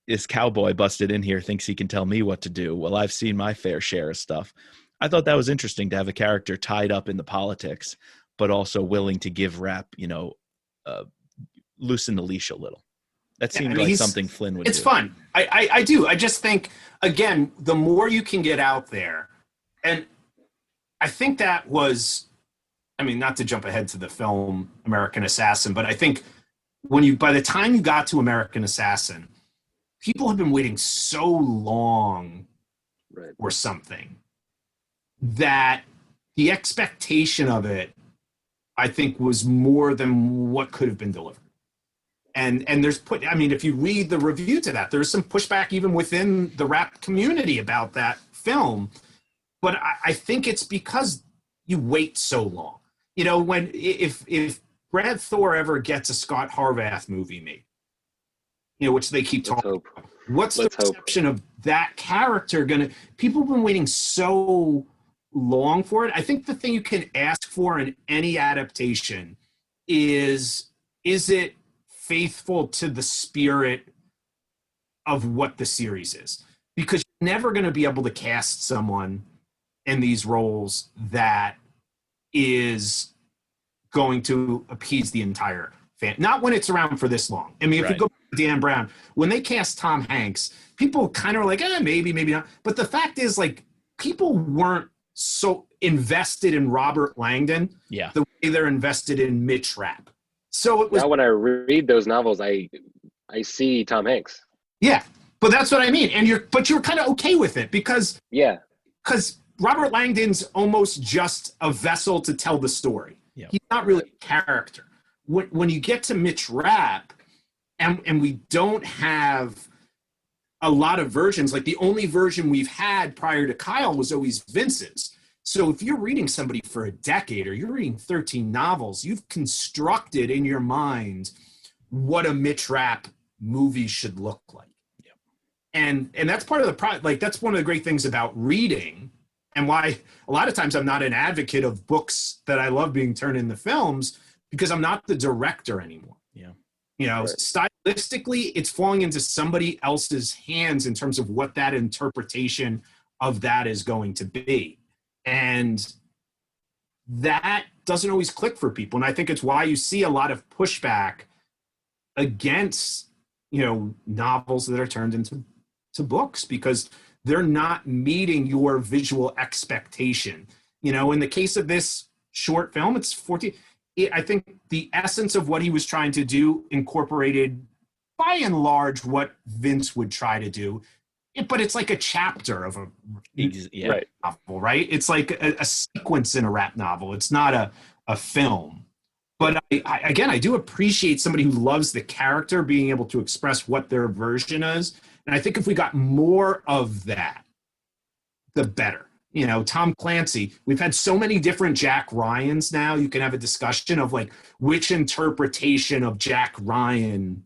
Speaker 2: this cowboy busted in here, thinks he can tell me what to do. Well, I've seen my fair share of stuff. I thought that was interesting to have a character tied up in the politics, but also willing to give Rapp, loosen the leash a little. That seemed like something Flynn would do.
Speaker 3: It's fun. I do. I just think, again, the more you can get out there, and I think that was, not to jump ahead to the film American Assassin, but I think by the time you got to American Assassin, people have been waiting so long for something that the expectation of it, I think, was more than what could have been delivered. And there's if you read the review to that, there's some pushback even within the Rapp community about that film. But I think it's because you wait so long. If Brad Thor ever gets a Scott Harvath movie made, which they keep talking about, what's the perception of that character people have been waiting so long for it. I think the thing you can ask for in any adaptation is it faithful to the spirit of what the series is? Because you're never going to be able to cast someone in these roles that is going to appease the entire fan. Not when it's around for this long. I mean, if you go back to Dan Brown, when they cast Tom Hanks, people kind of were like, maybe, maybe not. But the fact is, like, people weren't so invested in Robert Langdon the way they're invested in Mitch Rapp. So it was.
Speaker 4: Now when I read those novels, I see Tom Hanks.
Speaker 3: Yeah, but that's what I mean. And you're kind of okay with it because Robert Langdon's almost just a vessel to tell the story. Yeah. He's not really a character. When you get to Mitch Rapp, and we don't have a lot of versions, like the only version we've had prior to Kyle was always Vince's. So if you're reading somebody for a decade or you're reading 13 novels, you've constructed in your mind what a Mitch Rapp movie should look like. Yep. And that's part of the like that's one of the great things about reading, and why a lot of times I'm not an advocate of books that I love being turned into films, because I'm not the director anymore. Yeah. You know, stylistically, it's falling into somebody else's hands in terms of what that interpretation of that is going to be. And that doesn't always click for people. And I think it's why you see a lot of pushback against, you know, novels that are turned into books, because they're not meeting your visual expectation. You know, in the case of this short film, it's 14. I think the essence of what he was trying to do incorporated, by and large, what Vince would try to do. But it's like a chapter of a novel, right? It's like a sequence in a Rapp novel. It's not a film. But I do appreciate somebody who loves the character being able to express what their version is. And I think if we got more of that, the better. You know, Tom Clancy, we've had so many different Jack Ryans now. You can have a discussion of like, which interpretation of Jack Ryan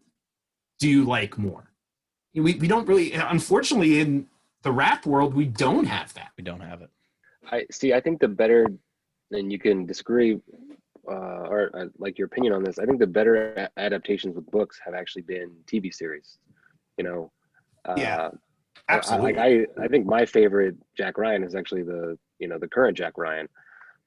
Speaker 3: do you like more? We don't really, unfortunately, in the Rapp world, we don't have that.
Speaker 2: We don't have it.
Speaker 4: I think the better, and you can disagree or like your opinion on this, I think the better adaptations with books have actually been TV series. You know,
Speaker 3: absolutely.
Speaker 4: I think my favorite Jack Ryan is actually the current Jack Ryan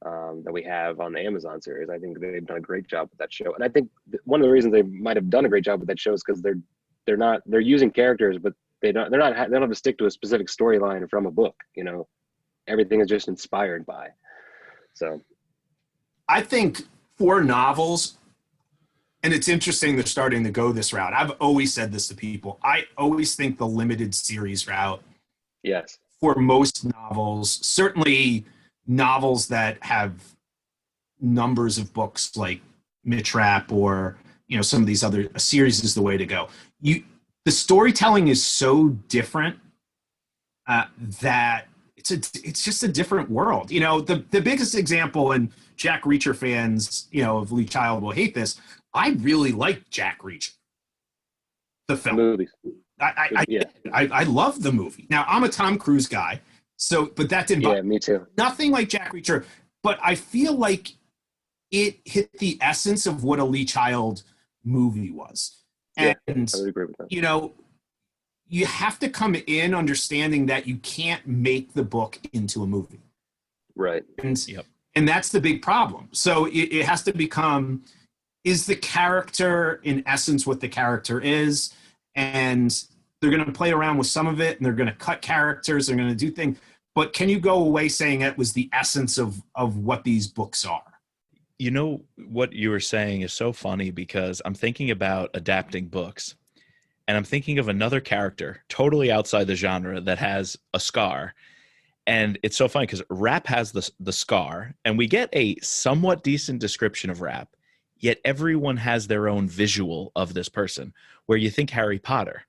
Speaker 4: that we have on the Amazon series. I think they've done a great job with that show, and I think one of the reasons they might have done a great job with that show is because they're using characters, but they don't have to stick to a specific storyline from a book. You know, everything is just inspired by. So,
Speaker 3: I think for novels, and it's interesting they're starting to go this route. I've always said this to people. I always think the limited series route.
Speaker 4: Yes.
Speaker 3: For most novels, certainly novels that have numbers of books like Mitch Rapp or, you know, some of these other series is the way to go. The storytelling is so different that it's just a different world. You know, the biggest example, and Jack Reacher fans, you know, of Lee Child will hate this. I really like Jack Reacher, the film.
Speaker 4: Movies.
Speaker 3: I love the movie. Now I'm a Tom Cruise guy, but that didn't.
Speaker 4: Yeah, me too.
Speaker 3: Nothing like Jack Reacher, but I feel like it hit the essence of what a Lee Child movie was. And
Speaker 4: I would agree with that.
Speaker 3: You know, you have to come in understanding that you can't make the book into a movie.
Speaker 4: Right.
Speaker 3: And that's the big problem. So it has to become, is the character in essence what the character is? And they're going to play around with some of it, and they're going to cut characters, they're going to do things. But can you go away saying it was the essence of what these books are?
Speaker 2: You know, what you were saying is so funny, because I'm thinking about adapting books, and I'm thinking of another character totally outside the genre that has a scar. And it's so funny because Rapp has the scar, and we get a somewhat decent description of Rapp, yet everyone has their own visual of this person, where you think Harry Potter,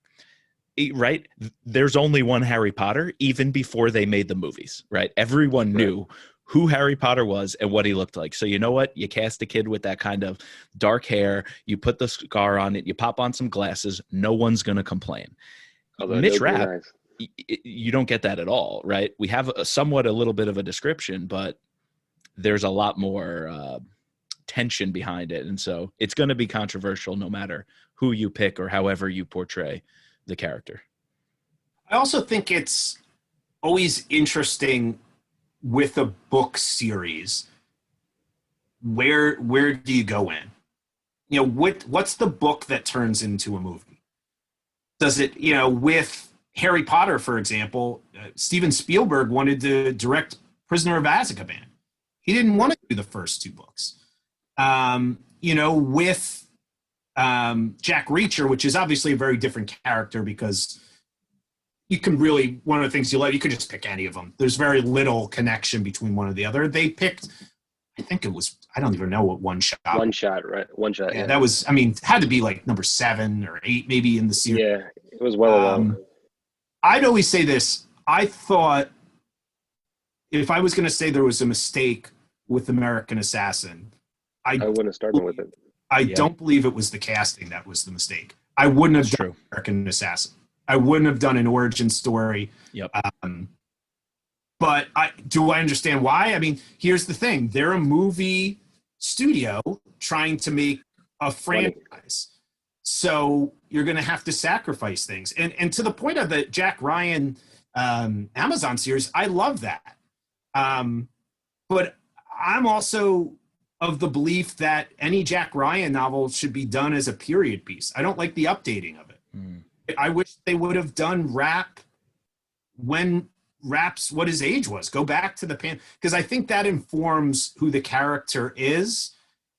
Speaker 2: right? There's only one Harry Potter, even before they made the movies, right? Everyone knew who Harry Potter was and what he looked like. So you know what? You cast a kid with that kind of dark hair, you put the scar on it, you pop on some glasses, no one's going to complain.
Speaker 4: Although
Speaker 2: Mitch Rapp,
Speaker 4: nice.
Speaker 2: you don't get that at all, right? We have somewhat a little bit of a description, but there's a lot more tension behind it. And so it's going to be controversial no matter who you pick or however you portray the character.
Speaker 3: I also think it's always interesting with a book series. Where do you go in? You know, what's the book that turns into a movie? Does it, you know, with Harry Potter, for example, Steven Spielberg wanted to direct Prisoner of Azkaban. He didn't want to do the first 2 books. You know, with Jack Reacher, which is obviously a very different character because you can really, one of the things you could just pick any of them. There's very little connection between one or the other. They picked, I think it was, I don't even know what One Shot.
Speaker 4: One Shot, right? One Shot.
Speaker 3: Yeah, that was, I mean, had to be like number 7 or 8 maybe in the series.
Speaker 4: Yeah, it was well along.
Speaker 3: I'd always say this. I thought if I was going to say there was a mistake with American Assassin, I
Speaker 4: wouldn't have started with it.
Speaker 3: I don't believe it was the casting that was the mistake. I wouldn't have done American Assassin. I wouldn't have done an origin story.
Speaker 2: Yep.
Speaker 3: But do I understand why? I mean, here's the thing. They're a movie studio trying to make a franchise. So you're going to have to sacrifice things. And to the point of the Jack Ryan Amazon series, I love that. But I'm also of the belief that any Jack Ryan novel should be done as a period piece. I don't like the updating of it. I wish they would have done Rapp when Rapp's what his age was. Go back to the because I think that informs who the character is.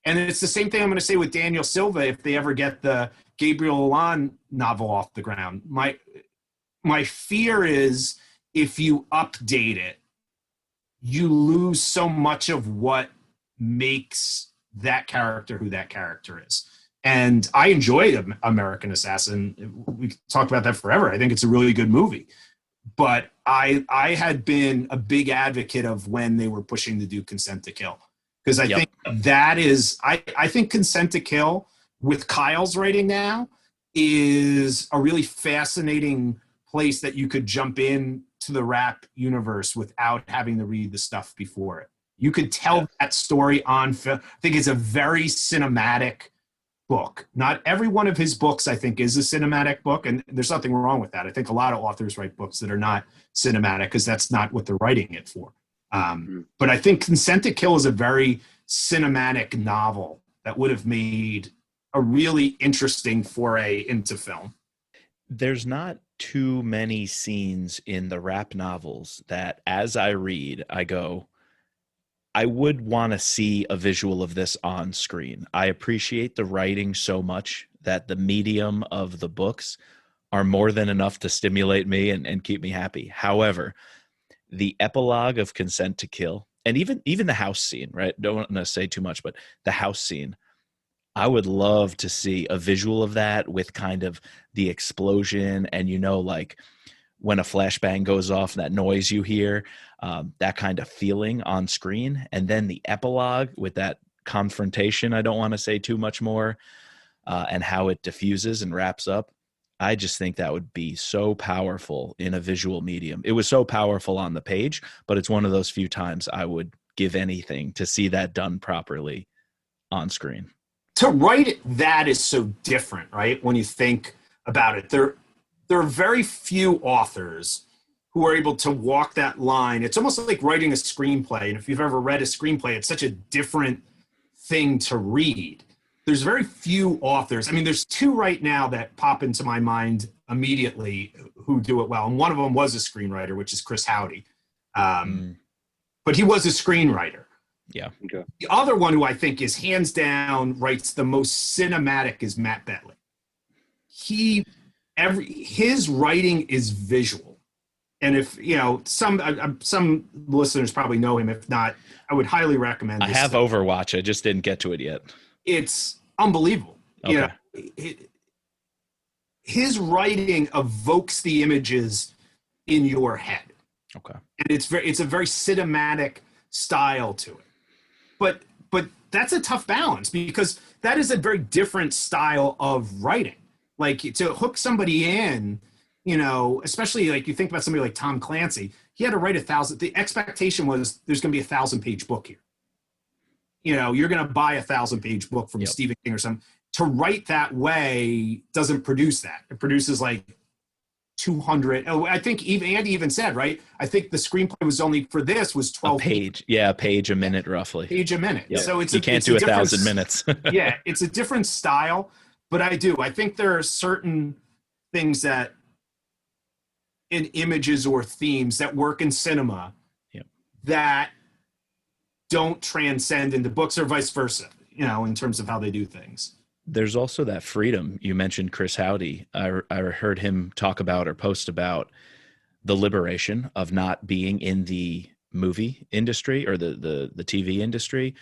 Speaker 3: And it's the same thing I'm going to say with Daniel Silva if they ever get the Gabriel Allon novel off the ground. My fear is if you update it, you lose so much of what makes that character who that character is. And I enjoyed American Assassin. We talked about that forever. I think it's a really good movie. But I had been a big advocate of when they were pushing to do Consent to Kill. Because I think that is, I think Consent to Kill with Kyle's writing now is a really fascinating place that you could jump in to the Rapp universe without having to read the stuff before it. You could tell that story on film. I think it's a very cinematic book. Not every one of his books, I think, is a cinematic book, and there's nothing wrong with that. I think a lot of authors write books that are not cinematic because that's not what they're writing it for. But I think Consent to Kill is a very cinematic novel that would have made a really interesting foray into film.
Speaker 2: There's not too many scenes in the Rapp novels that, as I read, I go, I would want to see a visual of this on screen. I appreciate the writing so much that the medium of the books are more than enough to stimulate me and keep me happy. However, the epilogue of Consent to Kill, and even the house scene, right? Don't want to say too much, but the house scene, I would love to see a visual of that with kind of the explosion and, like when a flashbang goes off, that noise you hear, that kind of feeling on screen. And then the epilogue with that confrontation, I don't want to say too much more, and how it diffuses and wraps up. I just think that would be so powerful in a visual medium. It was so powerful on the page, but it's one of those few times I would give anything to see that done properly on screen.
Speaker 3: To write that is so different, right? When you think about it, there are very few authors who are able to walk that line. It's almost like writing a screenplay. And if you've ever read a screenplay, it's such a different thing to read. There's very few authors. I mean, there's 2 right now that pop into my mind immediately who do it well. And one of them was a screenwriter, which is Chris Howdy. But he was a screenwriter.
Speaker 2: Yeah.
Speaker 4: Okay.
Speaker 3: The other one who I think is hands down writes the most cinematic is Matt Betley. His writing is visual. And if, some listeners probably know him. If not, I would highly recommend this.
Speaker 2: I have Overwatch. I just didn't get to it yet.
Speaker 3: It's unbelievable.
Speaker 2: Okay.
Speaker 3: His writing evokes the images in your head.
Speaker 2: Okay.
Speaker 3: And it's a very cinematic style to it. But that's a tough balance because that is a very different style of writing. Like to hook somebody in, especially like you think about somebody like Tom Clancy, he had to write 1,000. The expectation was there's going to be 1,000-page book here. You're going to buy 1,000-page book from Stephen King or something. To write that way doesn't produce that. It produces like 200. Oh, I think Andy even said, right? I think the screenplay was only for this was 12
Speaker 2: a page. Yeah, a page a minute roughly.
Speaker 3: Page a minute.
Speaker 2: Yep.
Speaker 3: So
Speaker 2: you can't do 1,000 minutes.
Speaker 3: Yeah, it's a different style, but I think there are certain things that in images or themes that work in cinema that don't transcend into books or vice versa, in terms of how they do things.
Speaker 2: There's also that freedom. You mentioned Chris Howdy. I heard him talk about or post about the liberation of not being in the movie industry or the TV industry.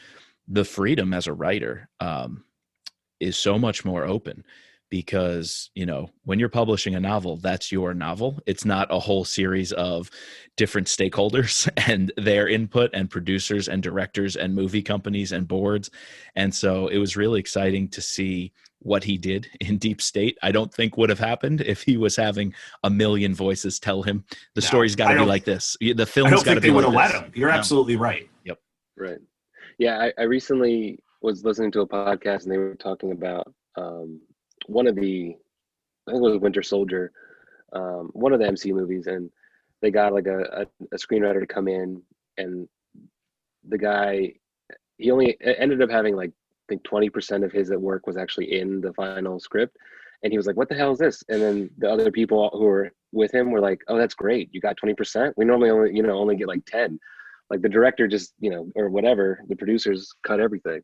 Speaker 2: The freedom as a writer is so much more open because, when you're publishing a novel, that's your novel. It's not a whole series of different stakeholders and their input and producers and directors and movie companies and boards. And so it was really exciting to see what he did in Deep State. I don't think would have happened if he was having a million voices tell him the story's got to be like this. The film's got to be like this. I don't think they would have let him.
Speaker 3: You're absolutely right.
Speaker 2: Yep.
Speaker 4: Right. Yeah. I recently was listening to a podcast and they were talking about one of the, I think it was Winter Soldier, one of the MCU movies, and they got like a screenwriter to come in, and the guy, he only ended up having like, I think 20% of his work was actually in the final script, and he was like, "What the hell is this?" And then the other people who were with him were like, "Oh, that's great, you got 20%. We normally only get like 10." Like the director just or whatever, the producers cut everything.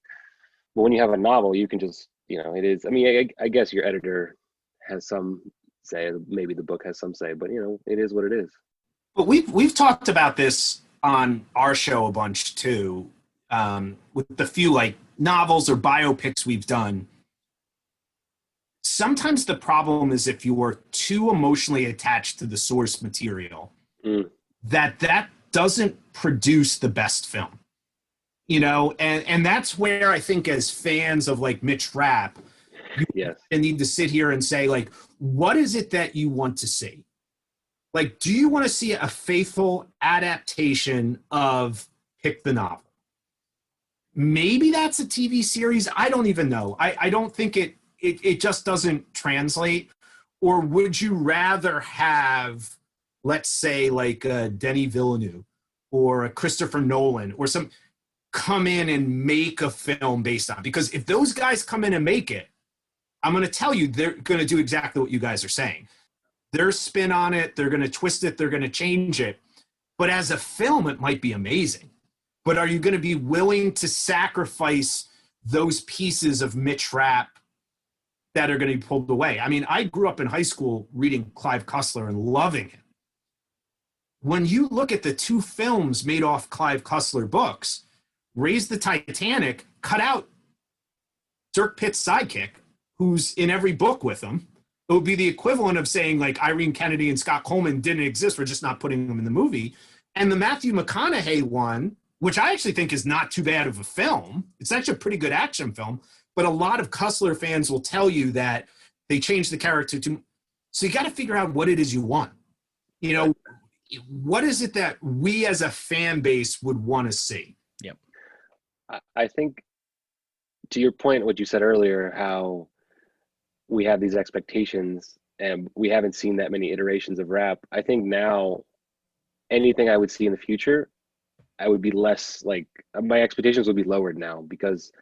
Speaker 4: But when you have a novel, you can just it is. I mean, I guess your editor has some say, maybe the book has some say, but it is what it is.
Speaker 3: But we've talked about this on our show a bunch too, with the few like novels or biopics we've done. Sometimes the problem is if you are too emotionally attached to the source material, that doesn't produce the best film. And that's where I think as fans of like Mitch Rapp, you need to sit here and say, like, what is it that you want to see? Like, do you want to see a faithful adaptation of Pick the Novel? Maybe that's a TV series. I don't even know. I don't think it just doesn't translate. Or would you rather have, let's say, like a Denis Villeneuve or a Christopher Nolan or some come in and make a film based on? Because if those guys come in and make it, I'm going to tell you, they're going to do exactly what you guys are saying. Their spin on it, they're going to twist it, they're going to change it. But as a film, it might be amazing. But are you going to be willing to sacrifice those pieces of Mitch Rapp that are going to be pulled away? I mean, I grew up in high school reading Clive Cussler and loving it. When you look at the two films made off Clive Cussler books, Raise the Titanic, cut out Dirk Pitt's sidekick, who's in every book with him. It would be the equivalent of saying like Irene Kennedy and Scott Coleman didn't exist. We're just not putting them in the movie. And the Matthew McConaughey one, which I actually think is not too bad of a film. It's actually a pretty good action film. But a lot of Cussler fans will tell you that they changed the character to. So you got to figure out what it is you want. What is it that we as a fan base would want to see?
Speaker 2: Yep.
Speaker 4: I think to your point, what you said earlier, how we have these expectations and we haven't seen that many iterations of Rapp. I think now anything I would see in the future, I would be less like, my expectations would be lowered now, because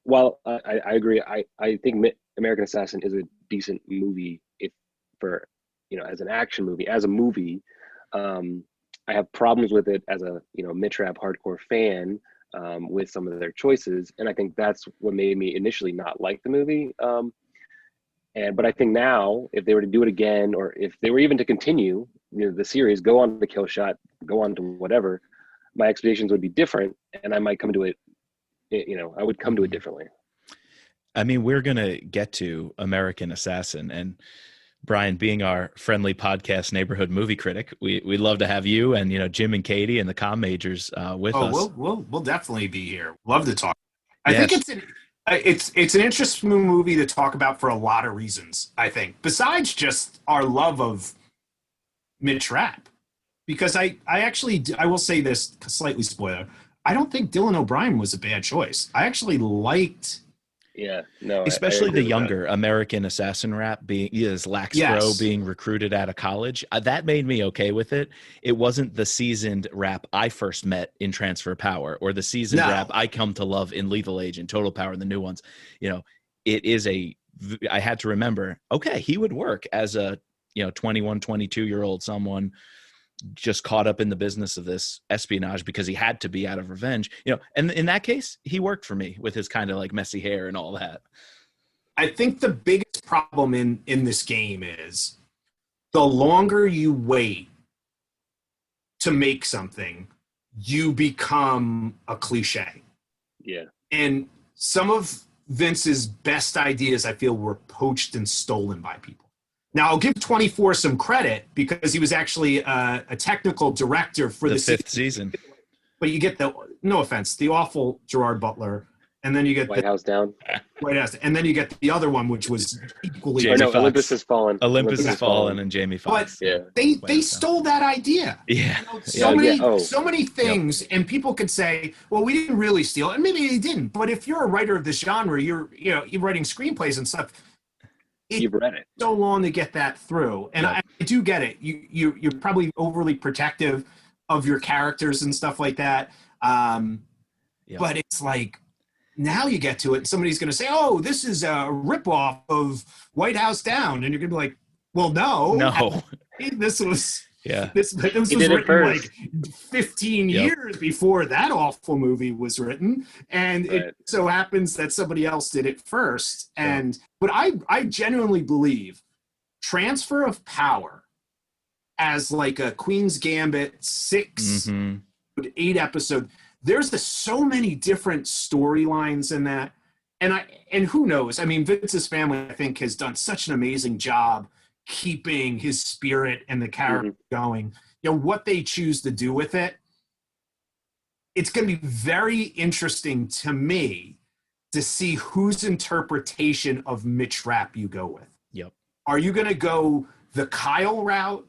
Speaker 4: while I agree, I think American Assassin is a decent movie as an action movie, as a movie. I have problems with it as a Mitch Rapp hardcore fan, with some of their choices, and I think that's what made me initially not like the movie. But I think now, if they were to do it again, or if they were even to continue the series, go on to Kill Shot, go on to whatever, my expectations would be different, and I might come to it. I would come to it differently.
Speaker 2: I mean, we're gonna get to American Assassin, and Brian, being our friendly podcast neighborhood movie critic, we'd love to have you and Jim and Katie and the Comm majors with us.
Speaker 3: We'll definitely be here. Love to talk. I think it's an interesting movie to talk about for a lot of reasons. I think besides just our love of Mitch Rapp, because I will say this, slightly spoiler. I don't think Dylan O'Brien was a bad choice. I actually liked.
Speaker 4: Yeah, no,
Speaker 2: especially
Speaker 4: I
Speaker 2: the younger American assassin Rapp being Laxbro being recruited out of college. That made me okay with it. It wasn't the seasoned Rapp I first met in Transfer Power or the seasoned Rapp I come to love in Lethal Age and Total Power and the new ones. It is I had to remember, okay, he would work as a 21, 22-year-old someone just caught up in the business of this espionage because he had to be out of revenge, and in that case, he worked for me with his kind of like messy hair and all that.
Speaker 3: I think the biggest problem in this game is the longer you wait to make something, you become a cliche.
Speaker 4: Yeah.
Speaker 3: And some of Vince's best ideas, I feel, were poached and stolen by people. Now, I'll give 24 some credit because he was actually a technical director for the
Speaker 2: fifth season.
Speaker 3: But you get no offense, the awful Gerard Butler, and then you get
Speaker 4: White House Down.
Speaker 3: White House, and then you get the other one, which was equally.
Speaker 4: Olympus Has Fallen.
Speaker 2: Olympus Has Fallen, and Jamie Foxx.
Speaker 3: But they stole that idea.
Speaker 2: Yeah.
Speaker 3: So many things, and people could say, "Well, we didn't really steal it," and maybe they didn't. But if you're a writer of this genre, you're writing screenplays and stuff.
Speaker 4: You've read it
Speaker 3: so long to get that through, and I do get it. You're probably overly protective of your characters and stuff like that. But it's like now you get to it, and somebody's going to say, "Oh, this is a ripoff of White House Down," and you're going to be like, "Well, no, this was."
Speaker 2: Yeah,
Speaker 3: this was written like 15 years before that awful movie was written, and it so happens that somebody else did it first. But I genuinely believe Transfer of Power as like a Queen's Gambit 6, 8 episode. There's so many different storylines in that, and who knows? I mean, Vince's family, I think, has done such an amazing job keeping his spirit and the character going. What they choose to do with it, it's going to be very interesting to me to see whose interpretation of Mitch Rapp you go with.
Speaker 2: Yep.
Speaker 3: Are you going to go the Kyle route,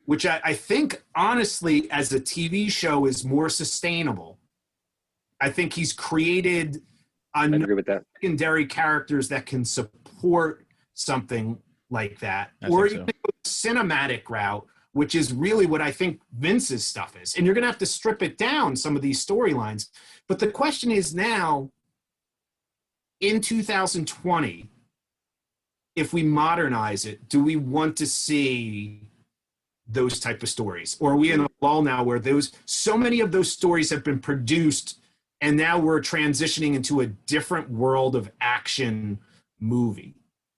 Speaker 3: which I think, honestly, as a TV show is more sustainable? I think he's created secondary characters that can support something like that. Or you can go the cinematic route, which is really what I think Vince's stuff is. And you're going to have to strip it down, some of these storylines. But the question is now, in 2020, if we modernize it, do we want to see those type of stories? Or are we in a lull now where so many of those stories have been produced and now we're transitioning into a different world of action movie?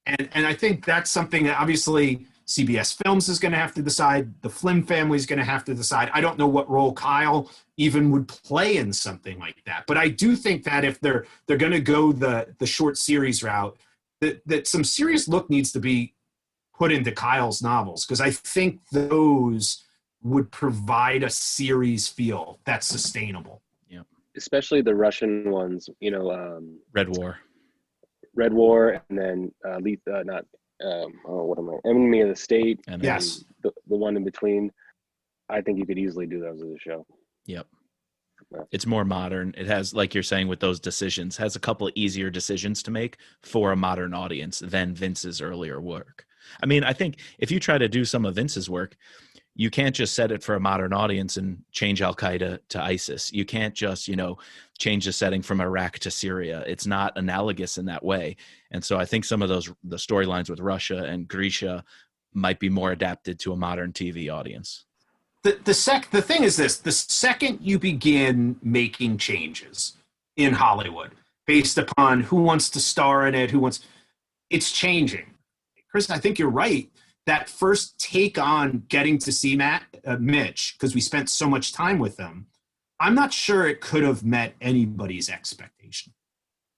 Speaker 3: And I think that's something that obviously CBS Films is going to have to decide. The Flynn family is going to have to decide. I don't know what role Kyle even would play in something like that. But I do think that if they're going to go the short series route, that some serious look needs to be put into Kyle's novels, because I think those would provide a series feel that's sustainable.
Speaker 2: Yeah,
Speaker 4: especially the Russian ones. Red War, and then Enemy of the State,
Speaker 2: and
Speaker 3: yes,
Speaker 4: the one in between. I think you could easily do those as a show.
Speaker 2: Yep. It's more modern. It has, like you're saying, with those decisions, has a couple of easier decisions to make for a modern audience than Vince's earlier work. I mean, I think if you try to do some of Vince's work, you can't just set it for a modern audience and change Al-Qaeda to ISIS. You can't just, change the setting from Iraq to Syria. It's not analogous in that way. And so I think some of the storylines with Russia and Grisha might be more adapted to a modern TV audience.
Speaker 3: The thing is this: the second you begin making changes in Hollywood based upon who wants to star in it, it's changing. Chris, I think you're right. That first take on getting to see Mitch, because we spent so much time with him, I'm not sure it could have met anybody's expectation.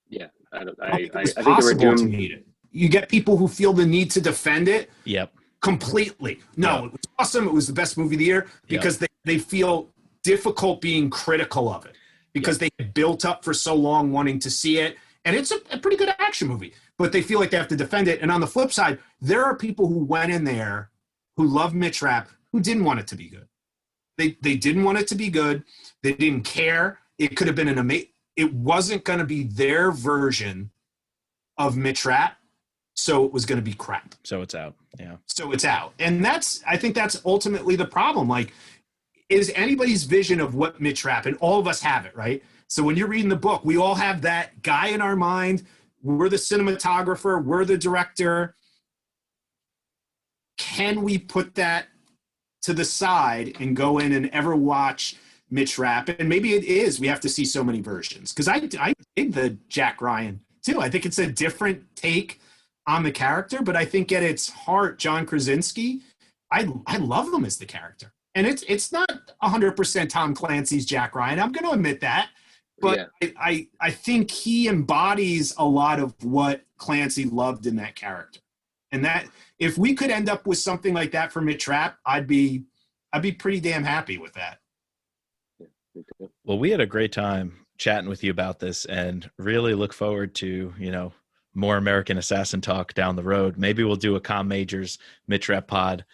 Speaker 4: Yeah, I
Speaker 3: think it was
Speaker 4: I think they were
Speaker 3: possible to
Speaker 4: doomed.
Speaker 3: meet it. You get people who feel the need to defend it.
Speaker 2: Yep.
Speaker 3: Completely. No, It was awesome. It was the best movie of the year, because they feel difficult being critical of it, because they built up for so long wanting to see it. And it's a pretty good action movie, but they feel like they have to defend it. And on the flip side, there are people who went in there who love Mitch Rapp, who didn't want it to be good. They didn't want it to be good. They didn't care. It could have been an amazing. It wasn't going to be their version of Mitch Rapp, so it was going to be crap.
Speaker 2: So it's out. Yeah.
Speaker 3: So it's out, and I think that's ultimately the problem. Like, is anybody's vision of what Mitch Rapp, and all of us have it, right? So when you're reading the book, we all have that guy in our mind. We're the cinematographer. We're the director. Can we put that to the side and go in and ever watch Mitch Rapp? And maybe it is. We have to see so many versions. Because I dig the Jack Ryan, too. I think it's a different take on the character. But I think at its heart, John Krasinski, I love him as the character. And it's not 100% Tom Clancy's Jack Ryan. I'm going to admit that. But yeah. I think he embodies a lot of what Clancy loved in that character. And that if we could end up with something like that for Mitch Rapp, I'd be pretty damn happy with that.
Speaker 2: Well, we had a great time chatting with you about this, and really look forward to, more American Assassin talk down the road. Maybe we'll do a Comm Majors Mitch Rapp pod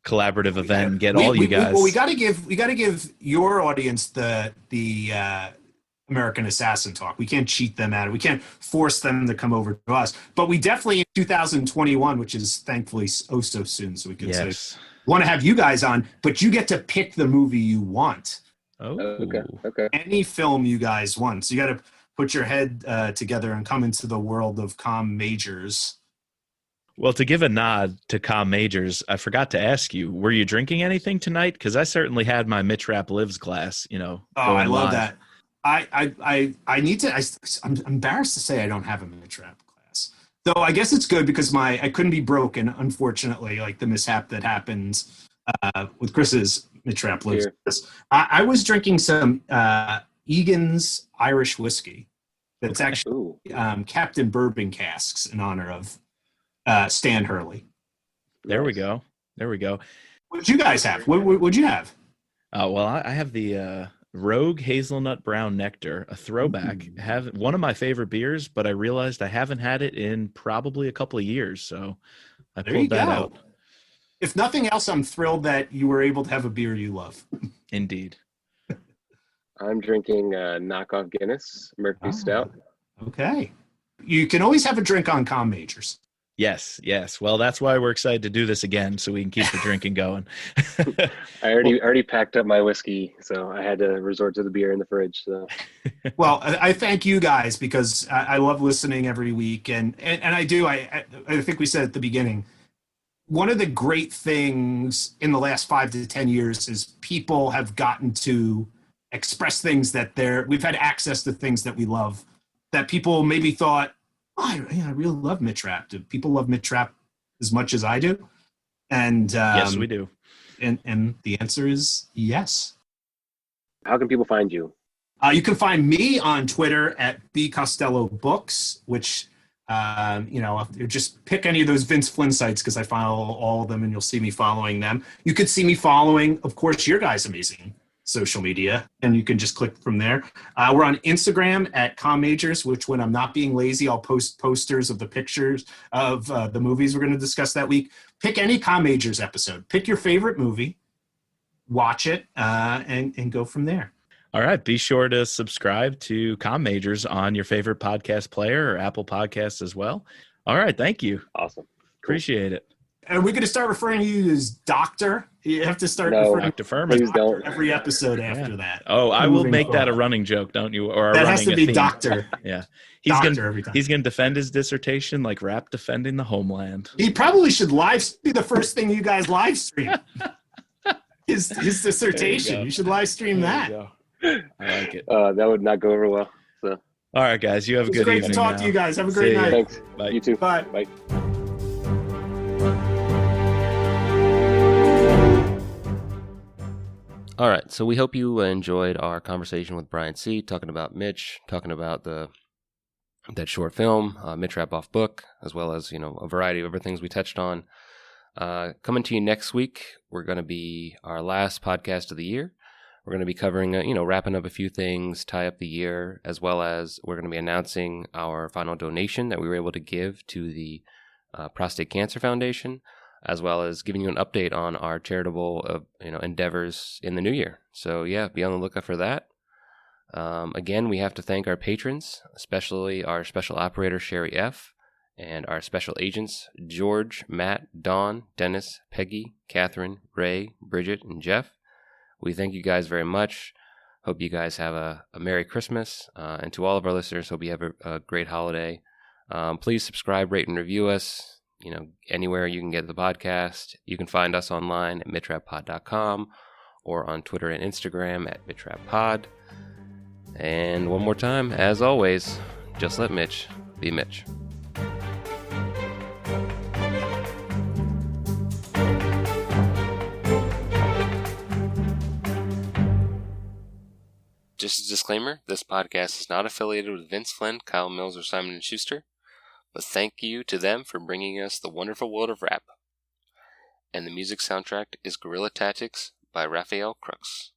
Speaker 2: collaborative event and get all you guys.
Speaker 3: We got to give your audience the American Assassin talk. We can't cheat them out of it. We can't force them to come over to us. But we definitely in 2021, which is thankfully so soon, so we can say want to have you guys on, but you get to pick the movie you want.
Speaker 2: Oh,
Speaker 4: okay.
Speaker 3: Any film you guys want. So you got to put your head together and come into the world of Comm Majors.
Speaker 2: Well, to give a nod to Comm Majors, I forgot to ask you, were you drinking anything tonight? Because I certainly had my Mitch Rapp Lives glass,
Speaker 3: Oh, I love that. I need to. I'm embarrassed to say I don't have a Mitch Rapp class, though. I guess it's good because I couldn't be broken, unfortunately, like the mishap that happened with Chris's Mitch Rapp Lives. I was drinking some Egan's Irish whiskey. That's actually Captain Bourbon casks in honor of Stan Hurley.
Speaker 2: There we go.
Speaker 3: What'd you guys have? What'd you have?
Speaker 2: Well, I have the Rogue Hazelnut Brown Nectar, a throwback. Have one of my favorite beers, but I realized I haven't had it in probably a couple of years, so I pulled that out.
Speaker 3: If nothing else, I'm thrilled that you were able to have a beer you love.
Speaker 2: Indeed.
Speaker 4: I'm drinking knockoff Guinness, Murphy Stout.
Speaker 3: Okay. You can always have a drink on Comm Majors.
Speaker 2: Yes. Well, that's why we're excited to do this again, so we can keep the drinking going.
Speaker 4: I already packed up my whiskey, so I had to resort to the beer in the fridge. So.
Speaker 3: Well, I thank you guys because I love listening every week, and I do. I think we said at the beginning, one of the great things in the last 5 to 10 years is people have gotten to express things that we've had access to things that we love that people maybe thought, I really love Mitch Rapp. Do people love Mitch Rapp as much as I do? And
Speaker 2: yes, we do.
Speaker 3: And the answer is yes.
Speaker 4: How can people find you?
Speaker 3: You can find me on Twitter at bcostellobooks, which just pick any of those Vince Flynn sites because I follow all of them, and you'll see me following them. You could see me following, of course, your guys' amazing social media, and you can just click from there. We're on Instagram at Comm Majors, which when I'm not being lazy, I'll post posters of the pictures of the movies we're going to discuss that week. Pick any Comm Majors episode. Pick your favorite movie, watch it, and go from there.
Speaker 2: All right. Be sure to subscribe to Comm Majors on your favorite podcast player or Apple Podcasts as well. All right. Thank you.
Speaker 4: Awesome.
Speaker 2: Appreciate it.
Speaker 3: And we're going to start referring to you as Doctor. You have to start referring
Speaker 2: Dr. Furman.
Speaker 4: Please don't.
Speaker 3: every episode after that.
Speaker 2: Oh, I will make that a running joke, don't you? Or
Speaker 3: that has to be Doctor.
Speaker 2: Yeah.
Speaker 3: He's going
Speaker 2: to defend his dissertation like Rapp defending the homeland.
Speaker 3: He probably should be the first thing you guys live stream. his dissertation. You should live stream that.
Speaker 2: I like it.
Speaker 4: That would not go over well. So.
Speaker 2: All right, guys. You have a good evening.
Speaker 3: Great to talk
Speaker 2: now.
Speaker 3: to you guys. Have a great night.
Speaker 4: Thanks.
Speaker 2: Bye.
Speaker 4: You too.
Speaker 3: Bye.
Speaker 4: Bye.
Speaker 1: All right, so we hope you enjoyed our conversation with Brian C., talking about Mitch, talking about that short film, Mitch Rapp off book, as well as a variety of other things we touched on. Coming to you next week, we're going to be our last podcast of the year. We're going to be covering, wrapping up a few things, tie up the year, as well as we're going to be announcing our final donation that we were able to give to the Prostate Cancer Foundation, as well as giving you an update on our charitable endeavors in the new year. So yeah, be on the lookout for that. Again, we have to thank our patrons, especially our special operator, Sherry F., and our special agents, George, Matt, Dawn, Dennis, Peggy, Catherine, Ray, Bridget, and Jeff. We thank you guys very much. Hope you guys have a Merry Christmas. And to all of our listeners, hope you have a great holiday. Please subscribe, rate, and review us. Anywhere you can get the podcast. You can find us online at mitrappod.com or on Twitter and Instagram at mitrappod. And one more time, as always, just let Mitch be Mitch. Just a disclaimer, this podcast is not affiliated with Vince Flynn, Kyle Mills, or Simon & Schuster, but thank you to them for bringing us the wonderful world of Rapp. And the music soundtrack is Guerrilla Tactics by Raphael Crooks.